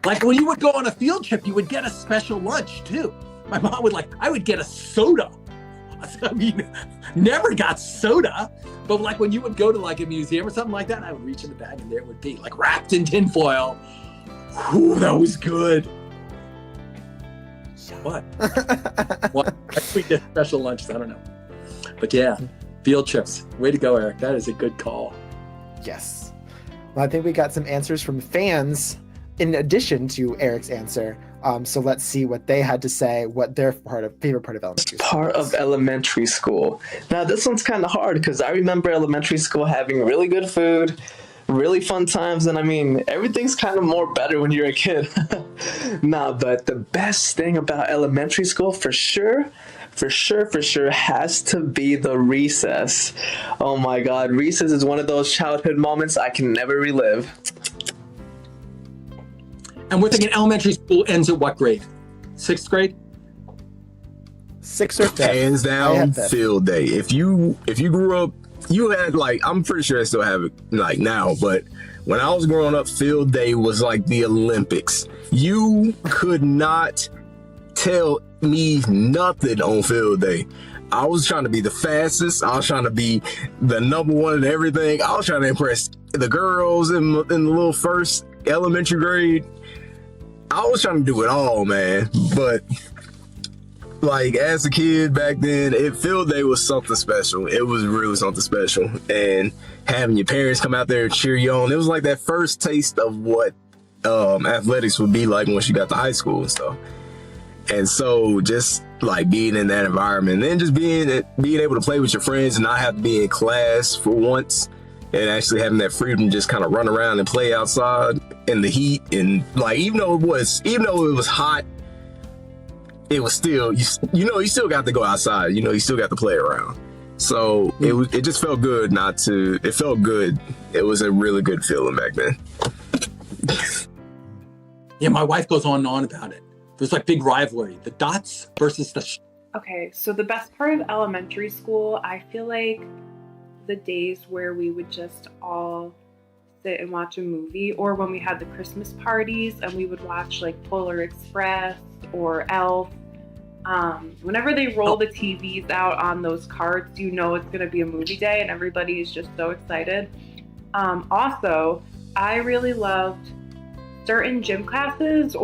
Like when you would go on a field trip, you would get a special lunch too. My mom would I would get a soda. I mean, never got soda, but like when you would go to like a museum or something like that, I would reach in the bag and there it would be like wrapped in tinfoil. Ooh, that was good. What? What? We did special lunches. I don't know. But yeah, field trips. Way to go, Eric. That is a good call. Yes. Well, I think we got some answers from fans in addition to Eric's answer. So let's see what they had to say, what their favorite part of elementary school Part of elementary school. Now, this one's kind of hard because I remember elementary school having really good food, really fun times, and I mean, everything's kind of more better when you're a kid. Nah, but the best thing about elementary school, for sure, has to be the recess. Oh my God, recess is one of those childhood moments I can never relive. And we're thinking elementary school ends at what grade? 6th grade? 6th or 5th. Hands down, field day. If you grew up, you had I'm pretty sure I still have it now, but when I was growing up, field day was like the Olympics. You could not tell me nothing on field day. I was trying to be the fastest. I was trying to be the number one in everything. I was trying to impress the girls in the little first elementary grade. I was trying to do it all, man. But as a kid back then, field day was something special. It was really something special. And having your parents come out there and cheer you on, it was like that first taste of what athletics would be like once you got to high school and stuff. And so just being in that environment, and then just being able to play with your friends and not have to be in class for once, and actually having that freedom to just kind of run around and play outside in the heat, and even though it was hot, it was still you still got to go outside. You still got to play around. So it just felt good it felt good. It was a really good feeling back then. Yeah, my wife goes on and on about it. There's big rivalry, the dots versus the. Okay, so the best part of elementary school, I feel like the days where we would just all sit and watch a movie, or when we had the Christmas parties and we would watch Polar Express or Elf. Whenever they roll the TVs out on those carts, it's going to be a movie day and everybody is just so excited. Also, I really loved certain gym classes,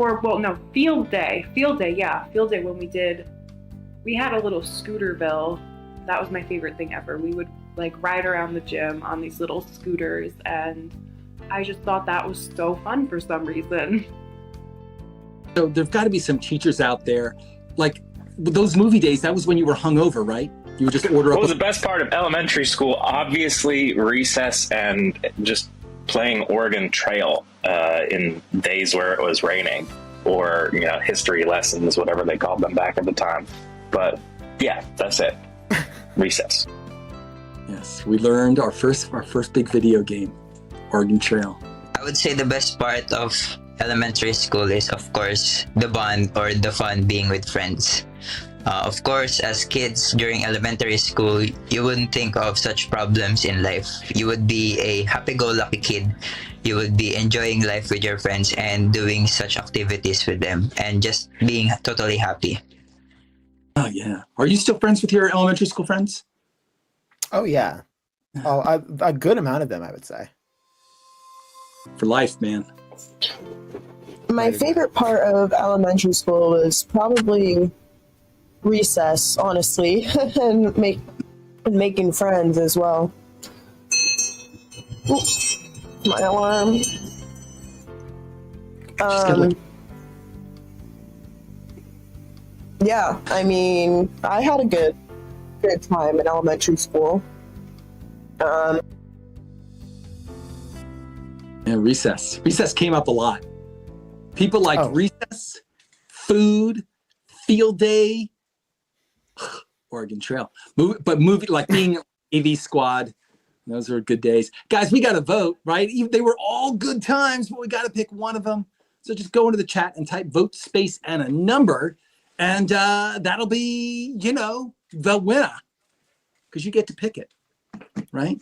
field day when we had a little scooterville. That was my favorite thing ever. We would ride around the gym on these little scooters, and I just thought that was so fun for some reason. So there've got to be some teachers out there, those movie days, that was when you were hungover, right? You would just order What was the best part of elementary school? Obviously recess and just playing Oregon Trail in days where it was raining, or history lessons, whatever they called them back at the time. But yeah, that's it. Recess. Yes, we learned our first big video game, Oregon Trail. I would say the best part of elementary school is, of course, the bond or the fun being with friends. Of course, as kids during elementary school, you wouldn't think of such problems in life. You would be a happy-go-lucky kid. You would be enjoying life with your friends and doing such activities with them and just being totally happy. Oh, yeah. Are you still friends with your elementary school friends? Oh, yeah. Oh, a good amount of them, I would say. For life, man. My favorite part of elementary school was probably recess, honestly, and making friends as well. Ooh, my alarm. Yeah, I mean, I had a good time in elementary school. Yeah, recess. Recess came up a lot. People like recess, food, field day, Oregon Trail. Movie like being AV squad. Those are good days. Guys, we got to vote, right? They were all good times, but we got to pick one of them. So just go into the chat and type vote space and a number, and that'll be, the winner, because you get to pick it, right?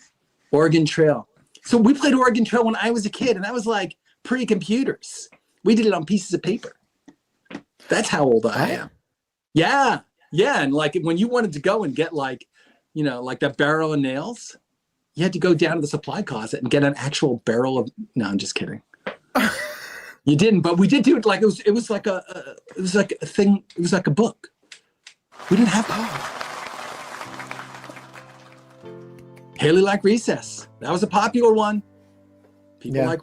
Oregon Trail. So we played Oregon Trail when I was a kid, and that was like pre-computers. We did it on pieces of paper. That's how old I am. Yeah. And like when you wanted to go and get like that barrel of nails, you had to go down to the supply closet and get an actual barrel of. No, I'm just kidding. You didn't, but we did do it. Like it was like a thing. It was like a book. We didn't have that. Haley liked recess. That was a popular one. People like.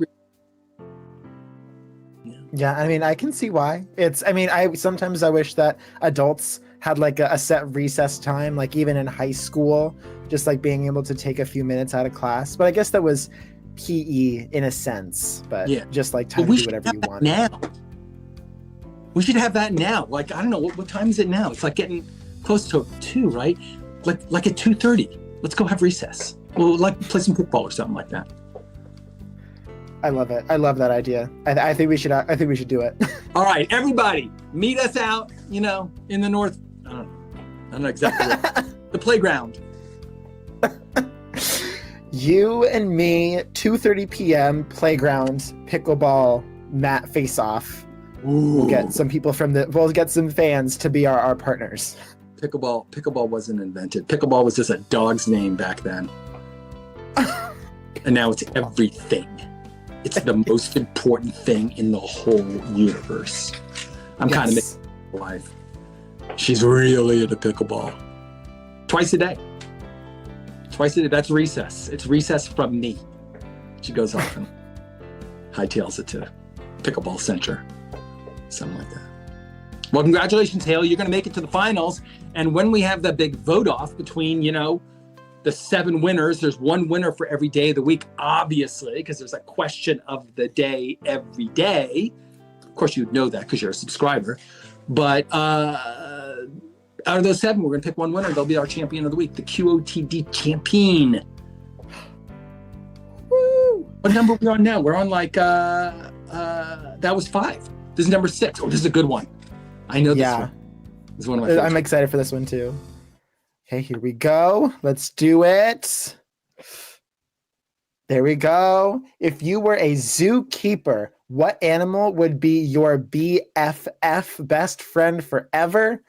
Yeah, I mean, I can see why. I sometimes wish that adults had like a set recess time, like even in high school, just like being able to take a few minutes out of class. But I guess that was PE in a sense, but just like time to do whatever you want. Now, we should have that now. Like, I don't know, what time is it now? It's like getting close to 2, right? Like at 2:30. Let's go have recess. We'll like play some football or something like that. I love it. I love that idea. I think we should. I think we should do it. All right, everybody, meet us out. In the north. I don't know exactly. The playground. You and me, 2:30 p.m. playground pickleball mat face off. We'll get some people we'll get some fans to be our partners. Pickleball wasn't invented. Pickleball was just a dog's name back then. And now it's everything. It's the most important thing in the whole universe. I'm kind of making my wife. She's really into pickleball. Twice a day. That's recess. It's recess from me. She goes off and hightails it to pickleball center. Something like that. Well, congratulations, Haley. You're going to make it to the finals. And when we have that big vote off between, the 7 winners, there's one winner for every day of the week, obviously, because there's a question of the day every day. Of course, you'd know that because you're a subscriber. But out of those 7, we're going to pick one winner. They'll be our champion of the week, the QOTD champion. Woo! What number are we on now? We're on that was 5. This is number 6. Oh, this is a good one. I know this one. This is one of my favorites. I'm excited for this one too. Okay, here we go. Let's do it. There we go. If you were a zookeeper, what animal would be your BFF, best friend forever?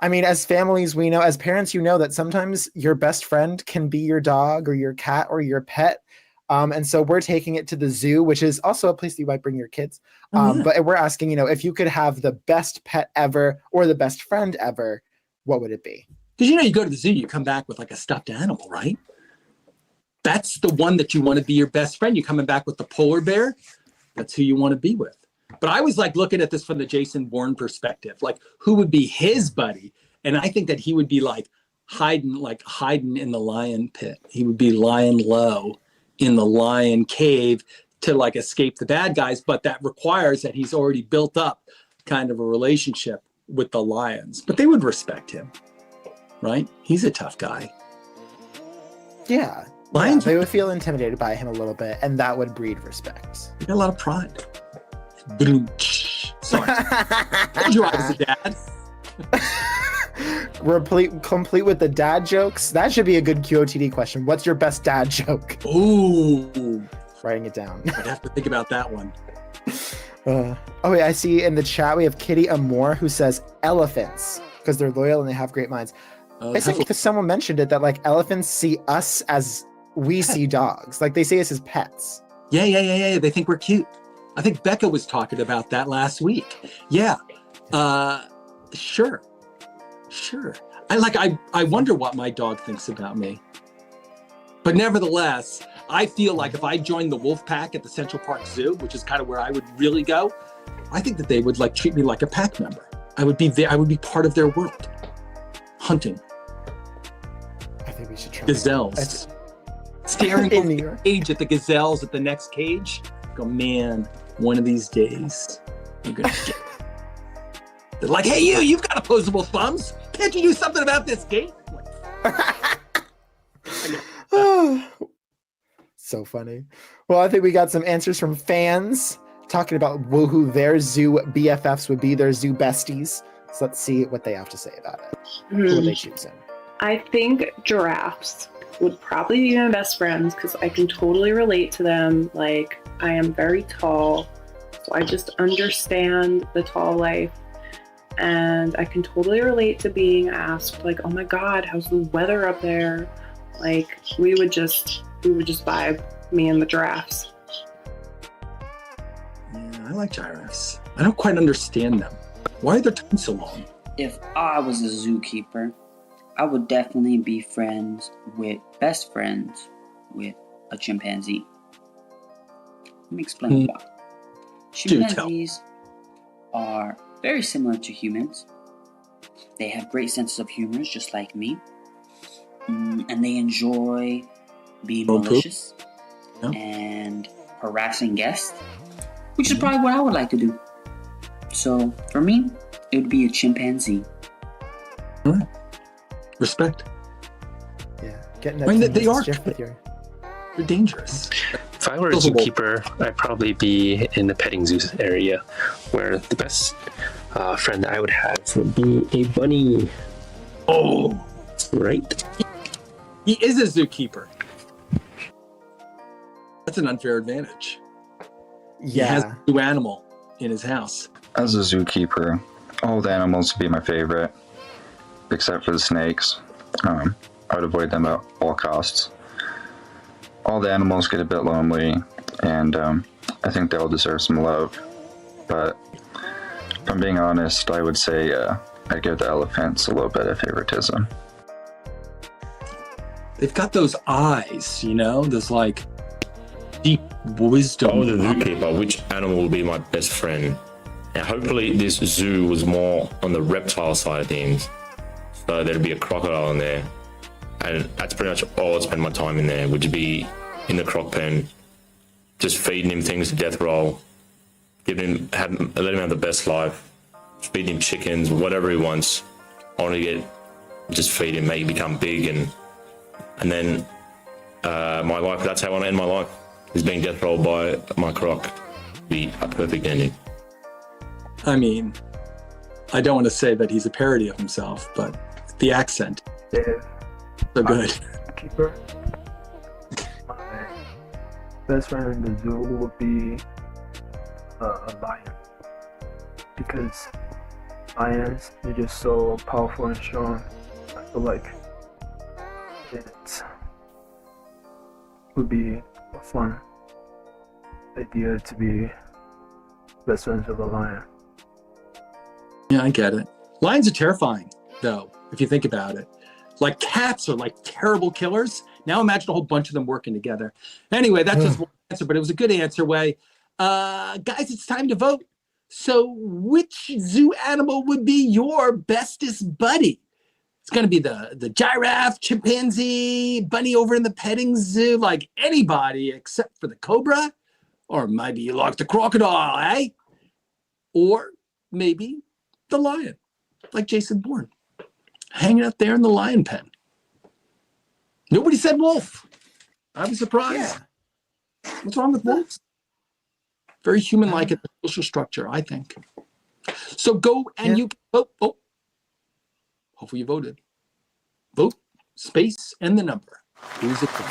I mean, as families, we know, as parents, that sometimes your best friend can be your dog or your cat or your pet. And so we're taking it to the zoo, which is also a place that you might bring your kids. But we're asking, if you could have the best pet ever or the best friend ever, what would it be? Because you go to the zoo, you come back with like a stuffed animal, right? That's the one that you want to be your best friend. You're coming back with the polar bear. That's who you want to be with. But I was like looking at this from the Jason Bourne perspective, like who would be his buddy? And I think that he would be like hiding in the lion pit. He would be lying low in the lion cave to like escape the bad guys. But that requires that he's already built up kind of a relationship with the lions. But they would respect him. Right? He's a tough guy. Yeah. Lions, they would feel intimidated by him a little bit, and that would breed respect. He got a lot of pride. Sorry. I told you I was a dad. Complete with the dad jokes. That should be a good QOTD question. What's your best dad joke? Ooh. Writing it down. I'd have to think about that one. Wait, I see in the chat we have Kitty Amore who says elephants because they're loyal and they have great minds. I think someone mentioned it that like elephants see us as we see dogs. Like they see us as pets. Yeah. They think we're cute. I think Becca was talking about that last week. Yeah. Sure. I wonder what my dog thinks about me. But nevertheless, I feel like if I joined the wolf pack at the Central Park Zoo, which is kind of where I would really go, I think that they would like treat me like a pack member. I would be there. I would be part of their world. Hunting. I think we should try gazelles. Staring over the cage at the gazelles at the next cage. Go, man, one of these days, you're going to get it. They're like, hey, you've got opposable thumbs. Can't you do something about this gate? So funny. Well, I think we got some answers from fans talking about who their zoo BFFs would be, their zoo besties. So let's see what they have to say about it. Who would they choose in? I think giraffes would probably be my best friends because I can totally relate to them. Like, I am very tall, so I just understand the tall life. And I can totally relate to being asked, like, oh my God, how's the weather up there? Like, we would just vibe, me and the giraffes. Yeah, I like giraffes. I don't quite understand them. Why are their tongues so long? If I was a zookeeper, I would definitely be best friends with a chimpanzee. Let me explain why. Chimpanzees are very similar to humans. They have great senses of humor, just like me. And they enjoy being malicious and harassing guests, which is probably what I would like to do. So, for me, it would be a chimpanzee. All right. Respect. Yeah, getting that they are. With your... They're dangerous. If I were a zookeeper, I'd probably be in the petting zoo area, where the best friend that I would have would be a bunny. Oh, right. He is a zookeeper. That's an unfair advantage. Yeah. He has a zoo animal in his house. As a zookeeper, all the animals would be my favorite, except for the snakes. I would avoid them at all costs. All the animals get a bit lonely, and I think they all deserve some love. But if I'm being honest, I would say I'd give the elephants a little bit of favoritism. They've got those eyes, those like deep wisdom. If I was a zookeeper, which animal would be my best friend? And hopefully this zoo was more on the reptile side of things. So there'd be a crocodile in there. And that's pretty much all I'd spend my time in there, would be in the croc pen, just feeding him things to death roll, letting him have the best life, feeding him chickens, whatever he wants. I want to just feed him, make him become big, and then my life, that's how I want to end my life, is being death rolled by my croc. Be a perfect ending. I mean, I don't want to say that he's a parody of himself, but the accent, so good. Keeper. My best friend in the zoo would be a lion, because lions are just so powerful and strong. I feel like it would be a fun idea to be best friends with a lion. Yeah, I get it. Lions are terrifying, though, if you think about it. Like, cats are like terrible killers. Now imagine a whole bunch of them working together. Anyway, that's just one answer, but it was a good answer, Way. Guys, it's time to vote. So which zoo animal would be your bestest buddy? It's going to be the giraffe, chimpanzee, bunny over in the petting zoo, like anybody except for the cobra? Or maybe you like the crocodile, eh? Or maybe the lion, like Jason Bourne, hanging out there in the lion pen. Nobody said wolf. I was surprised. Yeah. What's wrong with wolves? Very human-like in the social structure, I think. So go and you vote. Oh. Hopefully you voted. Vote, space, and the number. Who's it for?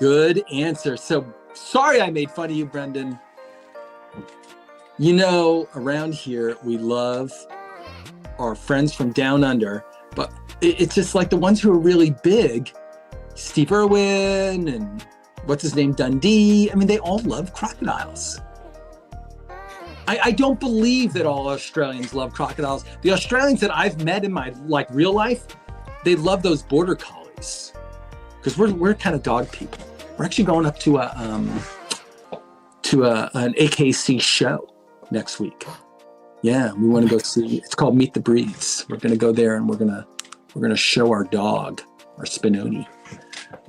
Good answer. So sorry I made fun of you, Brendan. Around here, we love our friends from down under, but it's just like the ones who are really big, Steve Irwin and what's his name, Dundee. I mean, they all love crocodiles. I don't believe that all Australians love crocodiles. The Australians that I've met in my real life, they love those border collies because we're kind of dog people. We're actually going up to an AKC show next week. Yeah, we want to go see. It's called Meet the Breeds. We're going to go there and we're gonna show our dog, our Spinoni.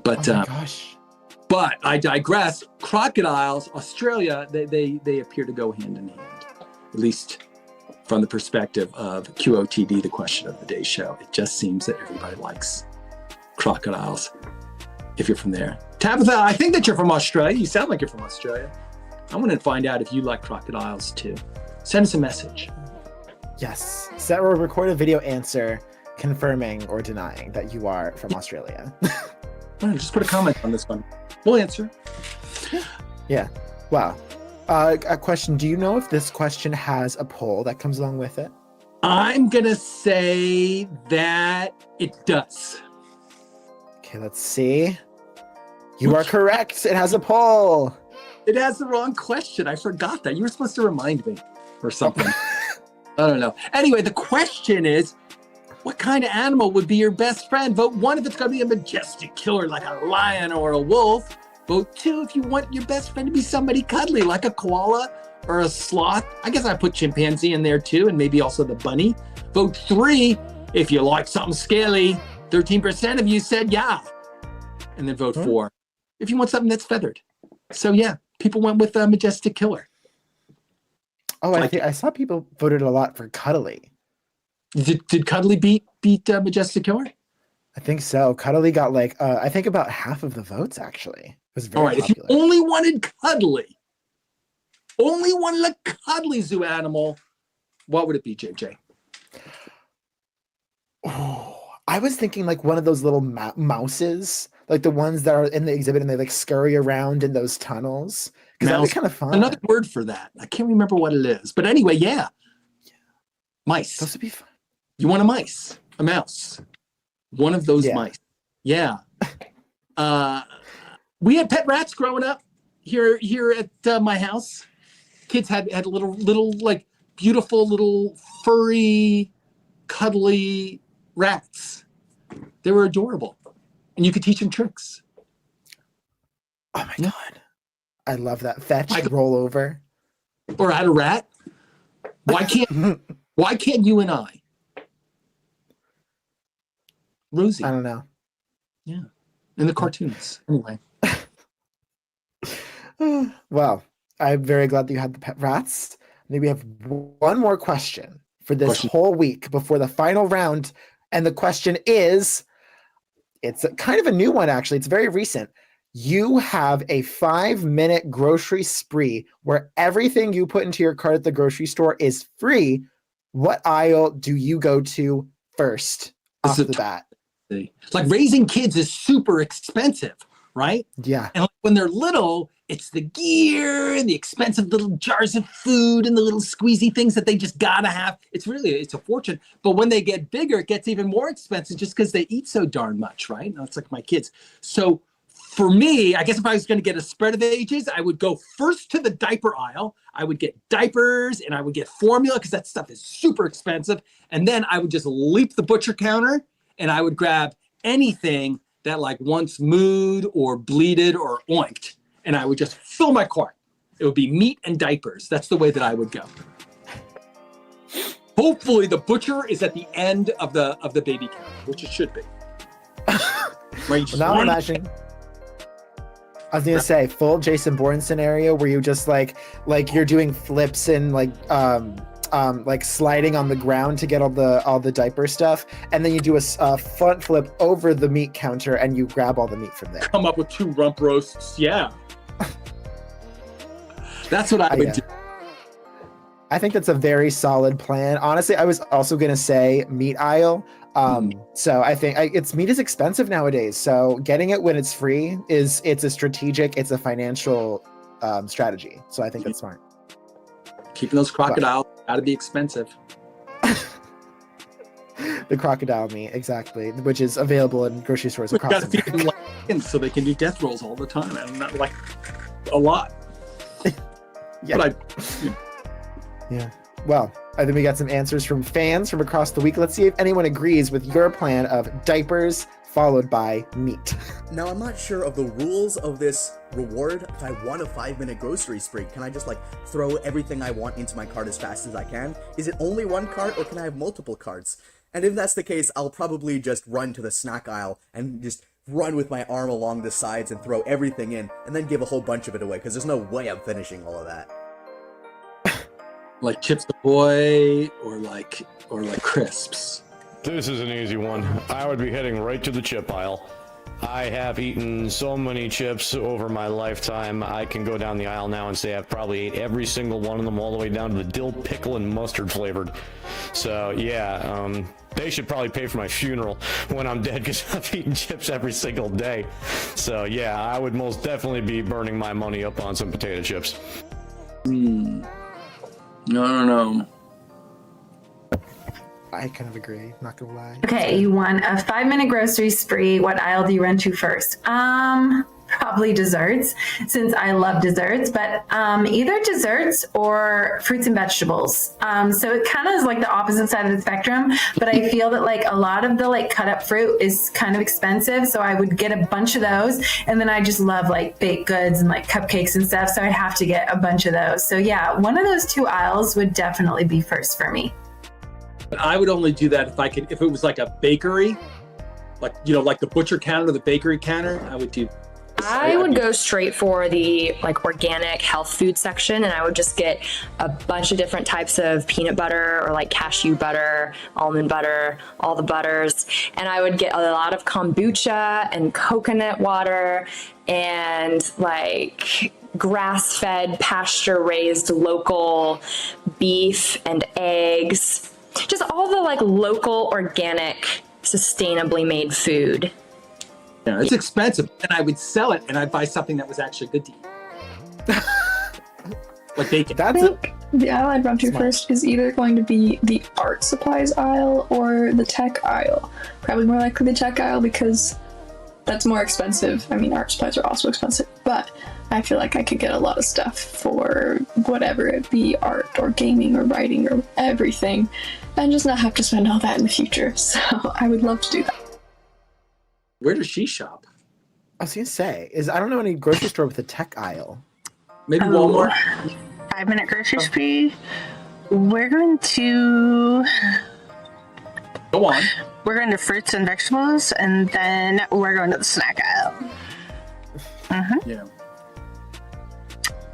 But oh my gosh. But I digress. Crocodiles, Australia, they appear to go hand in hand, at least from the perspective of QOTD, the question of the day show. It just seems that everybody likes crocodiles if you're from there. Tabitha, I think that you're from Australia. You sound like you're from Australia. I want to find out if you like crocodiles too. Send us a message. Yes. Set or record a video answer confirming or denying that you are from Australia. Just put a comment on this one. We'll answer. Yeah. Wow. A question. Do you know if this question has a poll that comes along with it? I'm going to say that it does. Okay, let's see. You are correct. It has a poll. It has the wrong question. I forgot that. You were supposed to remind me or something. I don't know. Anyway, the question is, what kind of animal would be your best friend? Vote 1 if it's going to be a majestic killer like a lion or a wolf. Vote 2 if you want your best friend to be somebody cuddly like a koala or a sloth. I guess I put chimpanzee in there too, and maybe also the bunny. Vote 3 if you like something scaly. 13% of you said yeah. And then vote 4 if you want something that's feathered. So yeah, people went with a majestic killer. Oh, I saw people voted a lot for cuddly. Did Cuddly beat Majestic Killer? I think so. Cuddly got like I think about half of the votes actually. It was very All right, popular. if you only wanted Cuddly, only wanted a cuddly zoo animal, what would it be, JJ? Oh, I was thinking like one of those little mouses, like the ones that are in the exhibit and they like scurry around in those tunnels. Because that'd be kind of fun. Another word for that. I can't remember what it is. But anyway, yeah. Mice. Those would be fun. You want a mouse. One of those mice. Yeah. We had pet rats growing up here at my house. Kids had little like beautiful little furry, cuddly rats. They were adorable, and you could teach them tricks. Oh my god, I love that. Fetch, roll over, or add a rat. Why can't you and I? Rosie. I don't know. Yeah. In the cartoons. Anyway. Well, I'm very glad that you had the pet rats. Maybe we have one more question for this whole week before the final round. And the question is, it's kind of a new one, actually. It's very recent. You have a 5-minute grocery spree where everything you put into your cart at the grocery store is free. What aisle do you go to first off the bat? Like raising kids is super expensive, right? Yeah. And when they're little, it's the gear and the expensive little jars of food and the little squeezy things that they just gotta have. It's a fortune. But when they get bigger, it gets even more expensive just because they eat so darn much, right? Now it's like my kids. So for me, I guess if I was going to get a spread of ages, I would go first to the diaper aisle. I would get diapers and I would get formula because that stuff is super expensive. And then I would just leap the butcher counter and I would grab anything that like once mooed or bleeded or oinked. And I would just fill my cart. It would be meat and diapers. That's the way that I would go. Hopefully the butcher is at the end of the baby counter, which it should be. Now imagine. I was gonna say full Jason Bourne scenario where you just like you're doing flips and like sliding on the ground to get all the diaper stuff, and then you do a front flip over the meat counter and you grab all the meat from there. Come up with 2 rump roasts, yeah. That's what I would do. I think that's a very solid plan. Honestly, I was also gonna say meat aisle. So I think meat is expensive nowadays. So getting it when it's free it's a strategic, it's a financial strategy. So I think that's smart. Keeping those crocodiles gotta be expensive. The crocodile meat, exactly, which is available in grocery stores across Gotta feed America. them like so they can do death rolls all the time, and not like a lot. Yeah. But Yeah. Well, And then we got some answers from fans from across the week. Let's see if anyone agrees with your plan of diapers followed by meat. Now, I'm not sure of the rules of this reward. If I want a 5-minute grocery spree, can I just like throw everything I want into my cart as fast as I can? Is it only one cart or can I have multiple carts? And if that's the case, I'll probably just run to the snack aisle and just run with my arm along the sides and throw everything in and then give a whole bunch of it away because there's no way I'm finishing all of that. Like Chips Ahoy or like crisps. This is an easy one. I would be heading right to the chip aisle. I have eaten so many chips over my lifetime. I can go down the aisle now and say I've probably ate every single one of them all the way down to the dill, pickle, and mustard flavored. So yeah, they should probably pay for my funeral when I'm dead because I've eaten chips every single day. So yeah, I would most definitely be burning my money up on some potato chips. No. I kind of agree, not gonna lie. Okay, you want a 5-minute grocery spree. What aisle do you run to first? Probably desserts, since I love desserts, but either desserts or fruits and vegetables. So it kind of is like the opposite side of the spectrum, but I feel that like a lot of the like cut up fruit is kind of expensive, so I would get a bunch of those, and then I just love like baked goods and like cupcakes and stuff, so I'd have to get a bunch of those. So yeah, one of those two aisles would definitely be first for me. But I would only do that if it was like a bakery, like the butcher counter, the bakery counter. I would go straight for the like organic health food section, and I would just get a bunch of different types of peanut butter or like cashew butter, almond butter, all the butters, and I would get a lot of kombucha and coconut water and like grass-fed, pasture-raised local beef and eggs. Just all the like local, organic, sustainably made food. Yeah, it's expensive, and I would sell it, and I'd buy something that was actually good to eat. Like bacon. The aisle I'd run to first is either going to be the art supplies aisle or the tech aisle. Probably more likely the tech aisle because that's more expensive. I mean, art supplies are also expensive, but I feel like I could get a lot of stuff for whatever it be, art or gaming or writing or everything, and just not have to spend all that in the future. So I would love to do that. Where does she shop? I was gonna say, I don't know any grocery store with a tech aisle. Maybe Walmart. 5-minute grocery spree. We're going to go on. We're going to fruits and vegetables, and then we're going to the snack aisle. Yeah.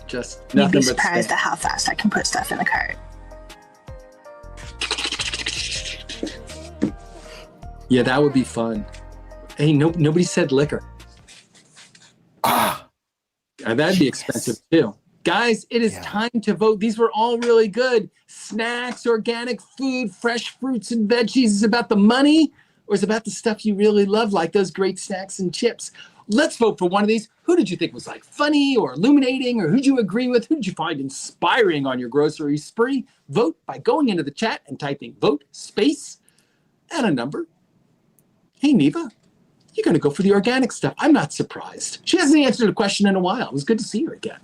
Just You'd nothing be but surprised snack. at how fast I can put stuff in the cart. Yeah, that would be fun. Hey, nobody said liquor. That'd be expensive too. Guys, it is time to vote. These were all really good. Snacks, organic food, fresh fruits and veggies. Is it about the money or is it about the stuff you really love, like those great snacks and chips? Let's vote for one of these. Who did you think was like funny or illuminating, or who'd you agree with? Who'd you find inspiring on your grocery spree? Vote by going into the chat and typing vote space and a number. Hey, Neva, you're going to go for the organic stuff. I'm not surprised. She hasn't answered a question in a while. It was good to see her again.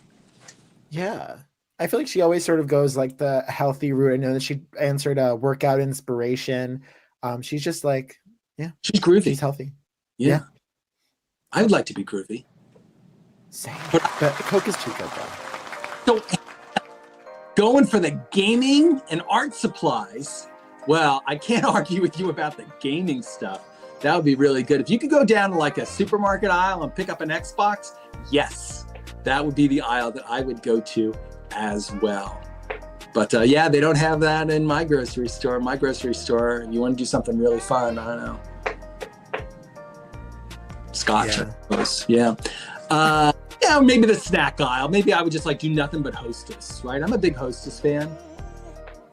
Yeah. I feel like she always sort of goes like the healthy route. I know that she answered a workout inspiration. She's just like, yeah. She's groovy. She's healthy. Yeah. I would like to be groovy. Same. But Coke is too good though. So, going for the gaming and art supplies. Well, I can't argue with you about the gaming stuff. That would be really good. If you could go down to like a supermarket aisle and pick up an Xbox, yes, that would be the aisle that I would go to as well. But yeah, they don't have that in my grocery store. My grocery store, you want to do something really fun, I don't know. Scotch, I suppose. Yeah. Yeah, maybe the snack aisle. Maybe I would just like do nothing but Hostess, right? I'm a big Hostess fan.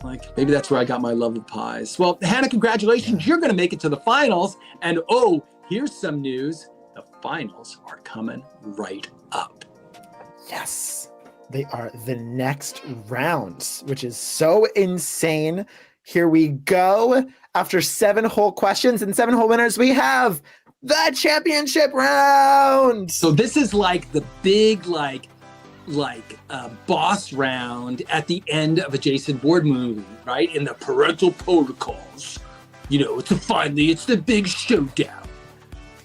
Like, maybe that's where I got my love of pies. Well, Hannah, congratulations. You're going to make it to the finals. And oh, here's some news. The finals are coming right up. Yes. They are the next rounds, which is so insane. Here we go. After 7 whole questions and 7 whole winners, we have the championship round. So this is like the big, like, like a boss round at the end of a Jason Bourne movie, right? In the parental protocols. You know, it's the big showdown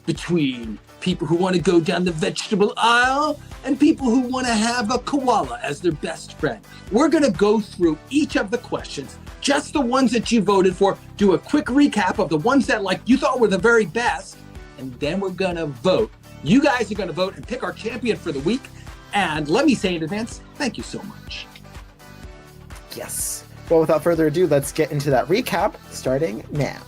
between people who want to go down the vegetable aisle and people who want to have a koala as their best friend. We're going to go through each of the questions, just the ones that you voted for, do a quick recap of the ones that like you thought were the very best, and then we're going to vote. You guys are going to vote and pick our champion for the week. And let me say in advance, thank you so much. Yes. Well, without further ado, let's get into that recap starting now.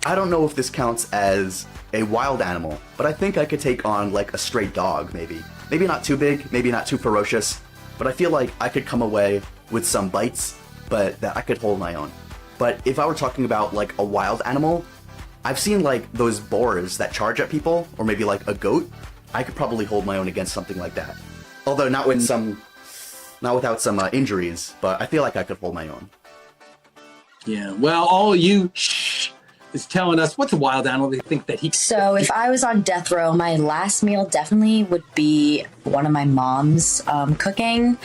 I don't know if this counts as a wild animal, but I think I could take on like a stray dog, maybe. Maybe not too big, maybe not too ferocious, but I feel like I could come away with some bites, but that I could hold my own. But if I were talking about like a wild animal, I've seen like those boars that charge at people, or maybe like a goat. I could probably hold my own against something like that. Although not without some injuries, but I feel like I could hold my own. Yeah, well, all you is telling us what's a wild animal they think that he... So if I was on death row, my last meal definitely would be one of my mom's cooking,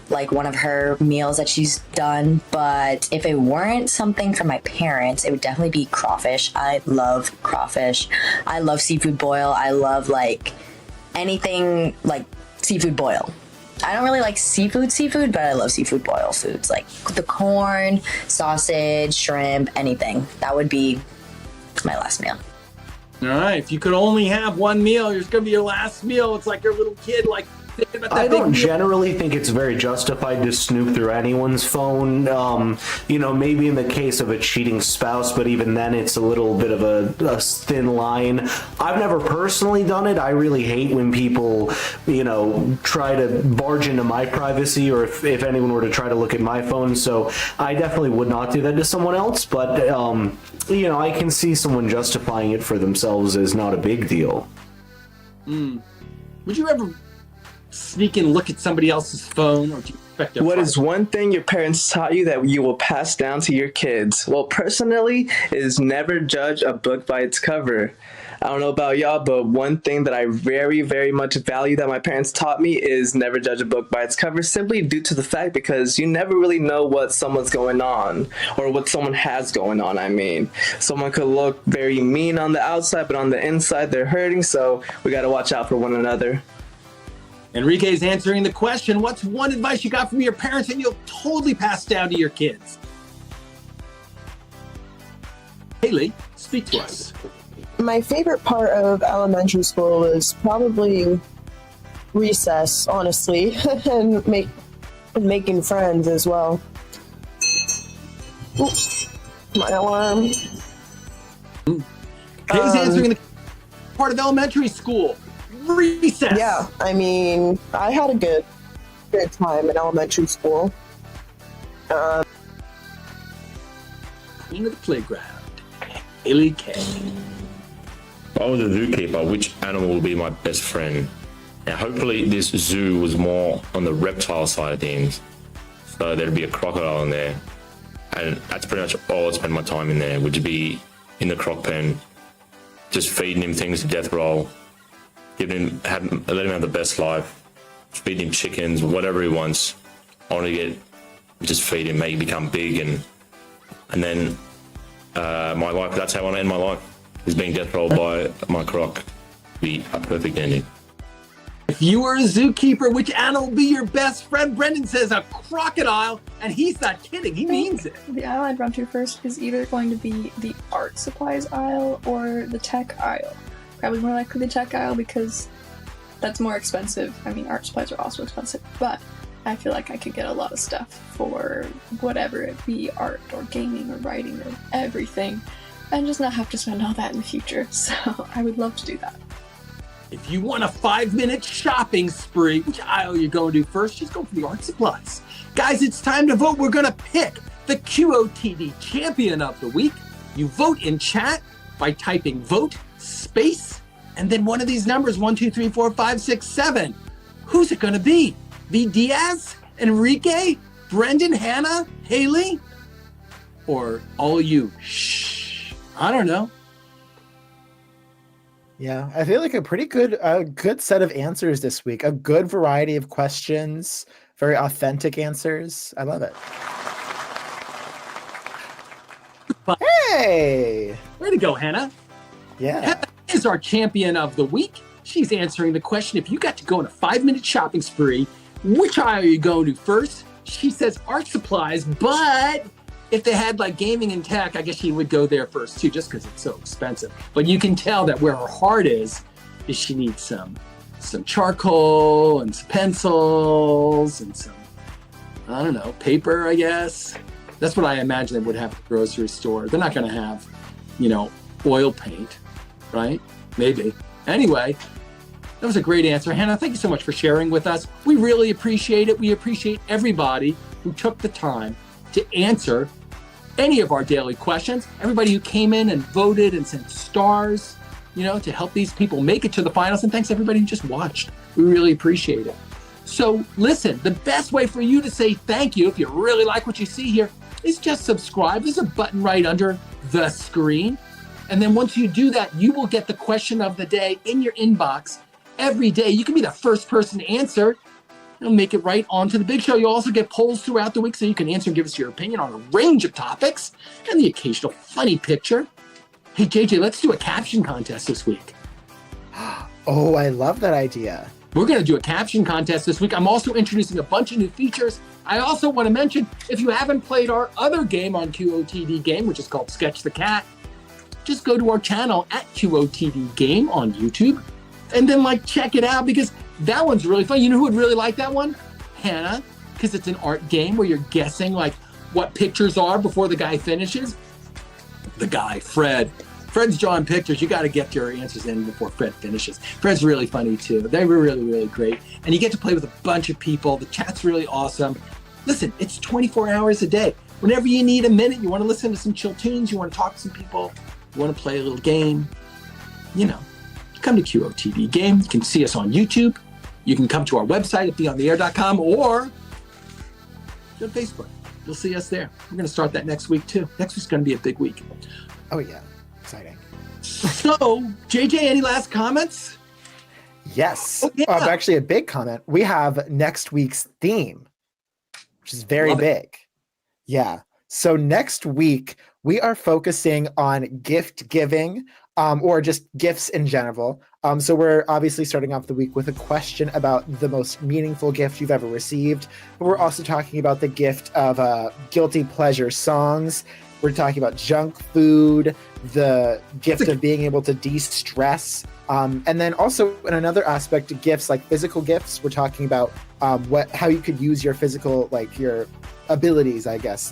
like one of her meals that she's done. But if it weren't something from my parents, it would definitely be crawfish. I love crawfish. I love seafood boil. I love like anything like seafood boil. I don't really like seafood, but I love seafood boil foods like the corn, sausage, shrimp, anything. That would be my last meal. All right, if you could only have one meal, it's going to be your last meal. It's like your little kid, like, thinking about that I don't big meal. generally think it's very justified to snoop through anyone's phone. You know, maybe in the case of a cheating spouse, but even then it's a little bit of a thin line. I've never personally done it. I really hate when people, you know, try to barge into my privacy, or if anyone were to try to look at my phone. So I definitely would not do that to someone else, but you know, I can see someone justifying it for themselves as not a big deal. Would you ever sneak and look at somebody else's phone, or do you expect their What privacy? is one thing your parents taught you that you will pass down to your kids? Well, personally, is never judge a book by its cover. I don't know about y'all, but one thing that I very, very much value that my parents taught me is never judge a book by its cover, simply due to the fact because you never really know what someone's going on, or what someone has going on, I mean. Someone could look very mean on the outside, but on the inside they're hurting, so we gotta watch out for one another. Enrique's answering the question, what's one advice you got from your parents and you'll totally pass down to your kids? Haley, speak to us. My favorite part of elementary school was probably recess, honestly, and making friends as well. Ooh, my alarm. Haley's answering the part of elementary school. Recess. Yeah, I mean, I had a good time in elementary school. Queen of the playground, Haley K. If I was a zookeeper, which animal would be my best friend? Now, hopefully this zoo was more on the reptile side of things. So there'd be a crocodile in there. And that's pretty much all I'd spend my time in there, would be in the croc pen, just feeding him things to death roll, let him have the best life, feeding him chickens, whatever he wants. I want to just feed him, make him become big, and then my life, that's how I want to end my life, is being death rolled by my croc. Be a perfect ending. If you were a zookeeper, which animal would be your best friend? Brendan says a crocodile, and he's not kidding. He means it. The aisle I'd run to first is either going to be the art supplies aisle or the tech aisle. Probably more likely the tech aisle because that's more expensive. I mean, art supplies are also expensive, but I feel like I could get a lot of stuff for whatever it be, art or gaming or writing or everything, and just not have to spend all that in the future. So I would love to do that. If you want a 5-minute shopping spree, which aisle you going to first? Just go for the art supplies. Guys, it's time to vote. We're going to pick the QOTD champion of the week. You vote in chat by typing vote, space, and then one of these numbers, 1, 2, 3, 4, 5, 6, 7. Who's it going to be? V. Diaz? Enrique? Brendan? Hannah? Haley? Or all you? Shh. I don't know. Yeah, I feel like a pretty good set of answers this week. A good variety of questions, very authentic answers. I love it. Hey! Way to go, Hannah. Yeah. Hannah is our champion of the week. She's answering the question, if you got to go on a 5-minute shopping spree, which aisle are you going to first? She says art supplies, but if they had like gaming and tech, I guess she would go there first too, just because it's so expensive. But you can tell that where her heart is she needs some charcoal and some pencils and some, I don't know, paper, I guess. That's what I imagine they would have at the grocery store. They're not going to have, oil paint, right? Maybe. Anyway, that was a great answer. Hannah, thank you so much for sharing with us. We really appreciate it. We appreciate everybody who took the time to answer any of our daily questions. Everybody who came in and voted and sent stars, to help these people make it to the finals. And thanks everybody who just watched. We really appreciate it. So listen, the best way for you to say thank you, if you really like what you see here, is just subscribe. There's a button right under the screen. And then once you do that, you will get the question of the day in your inbox every day. You can be the first person to answer. It'll make it right onto the big show. You'll also get polls throughout the week so you can answer and give us your opinion on a range of topics and the occasional funny picture. Hey, JJ, let's do a caption contest this week. Oh, I love that idea. We're going to do a caption contest this week. I'm also introducing a bunch of new features. I also want to mention, if you haven't played our other game on QOTD Game, which is called Sketch the Cat, just go to our channel at QOTD Game on YouTube and then check it out, because that one's really fun. You know who would really like that one? Hannah, because it's an art game where you're guessing what pictures are before the guy finishes. The guy, Fred. Fred's drawing pictures. You got to get your answers in before Fred finishes. Fred's really funny too. They were really, really great. And you get to play with a bunch of people. The chat's really awesome. Listen, it's 24 hours a day. Whenever you need a minute, you want to listen to some chill tunes, you want to talk to some people, you want to play a little game, come to QOTD Game. You can see us on YouTube. You can come to our website at BeOnTheAir.com or go to Facebook. You'll see us there. We're going to start that next week too. Next week's going to be a big week. Oh yeah, exciting. So, JJ, any last comments? Yes. Oh, yeah. Actually, a big comment. We have next week's theme, which is very big. Yeah. So next week, we are focusing on gift giving, or just gifts in general. So we're obviously starting off the week with a question about the most meaningful gift you've ever received. But we're also talking about the gift of guilty pleasure songs. We're talking about junk food, the gift of being able to de-stress. And then also in another aspect of gifts, like physical gifts, we're talking about how you could use your physical, your abilities, I guess,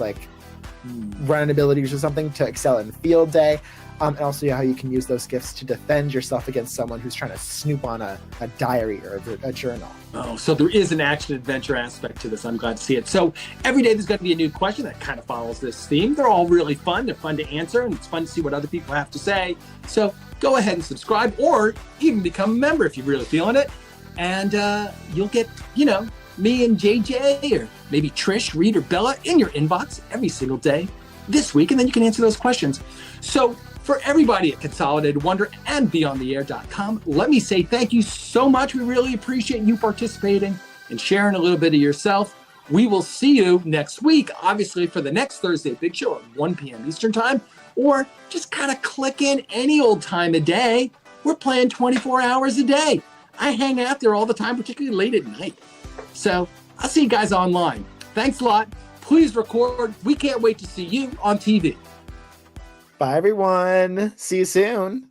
running abilities or something to excel in field day. And also how you can use those gifts to defend yourself against someone who's trying to snoop on a diary or a journal. Oh, so there is an action-adventure aspect to this. I'm glad to see it. So every day there's going to be a new question that kind of follows this theme. They're all really fun. They're fun to answer, and it's fun to see what other people have to say. So go ahead and subscribe, or even become a member if you're really feeling it. And you'll get, me and JJ, or maybe Trish, Reed, or Bella in your inbox every single day this week, and then you can answer those questions. So for everybody at Consolidated Wonder and BeOnTheAir.com, let me say thank you so much. We really appreciate you participating and sharing a little bit of yourself. We will see you next week, obviously, for the next Thursday Big Show at 1 p.m. Eastern Time, or just kind of click in any old time of day. We're playing 24 hours a day. I hang out there all the time, particularly late at night. So I'll see you guys online. Thanks a lot. Please record. We can't wait to see you on TV. Bye, everyone. See you soon.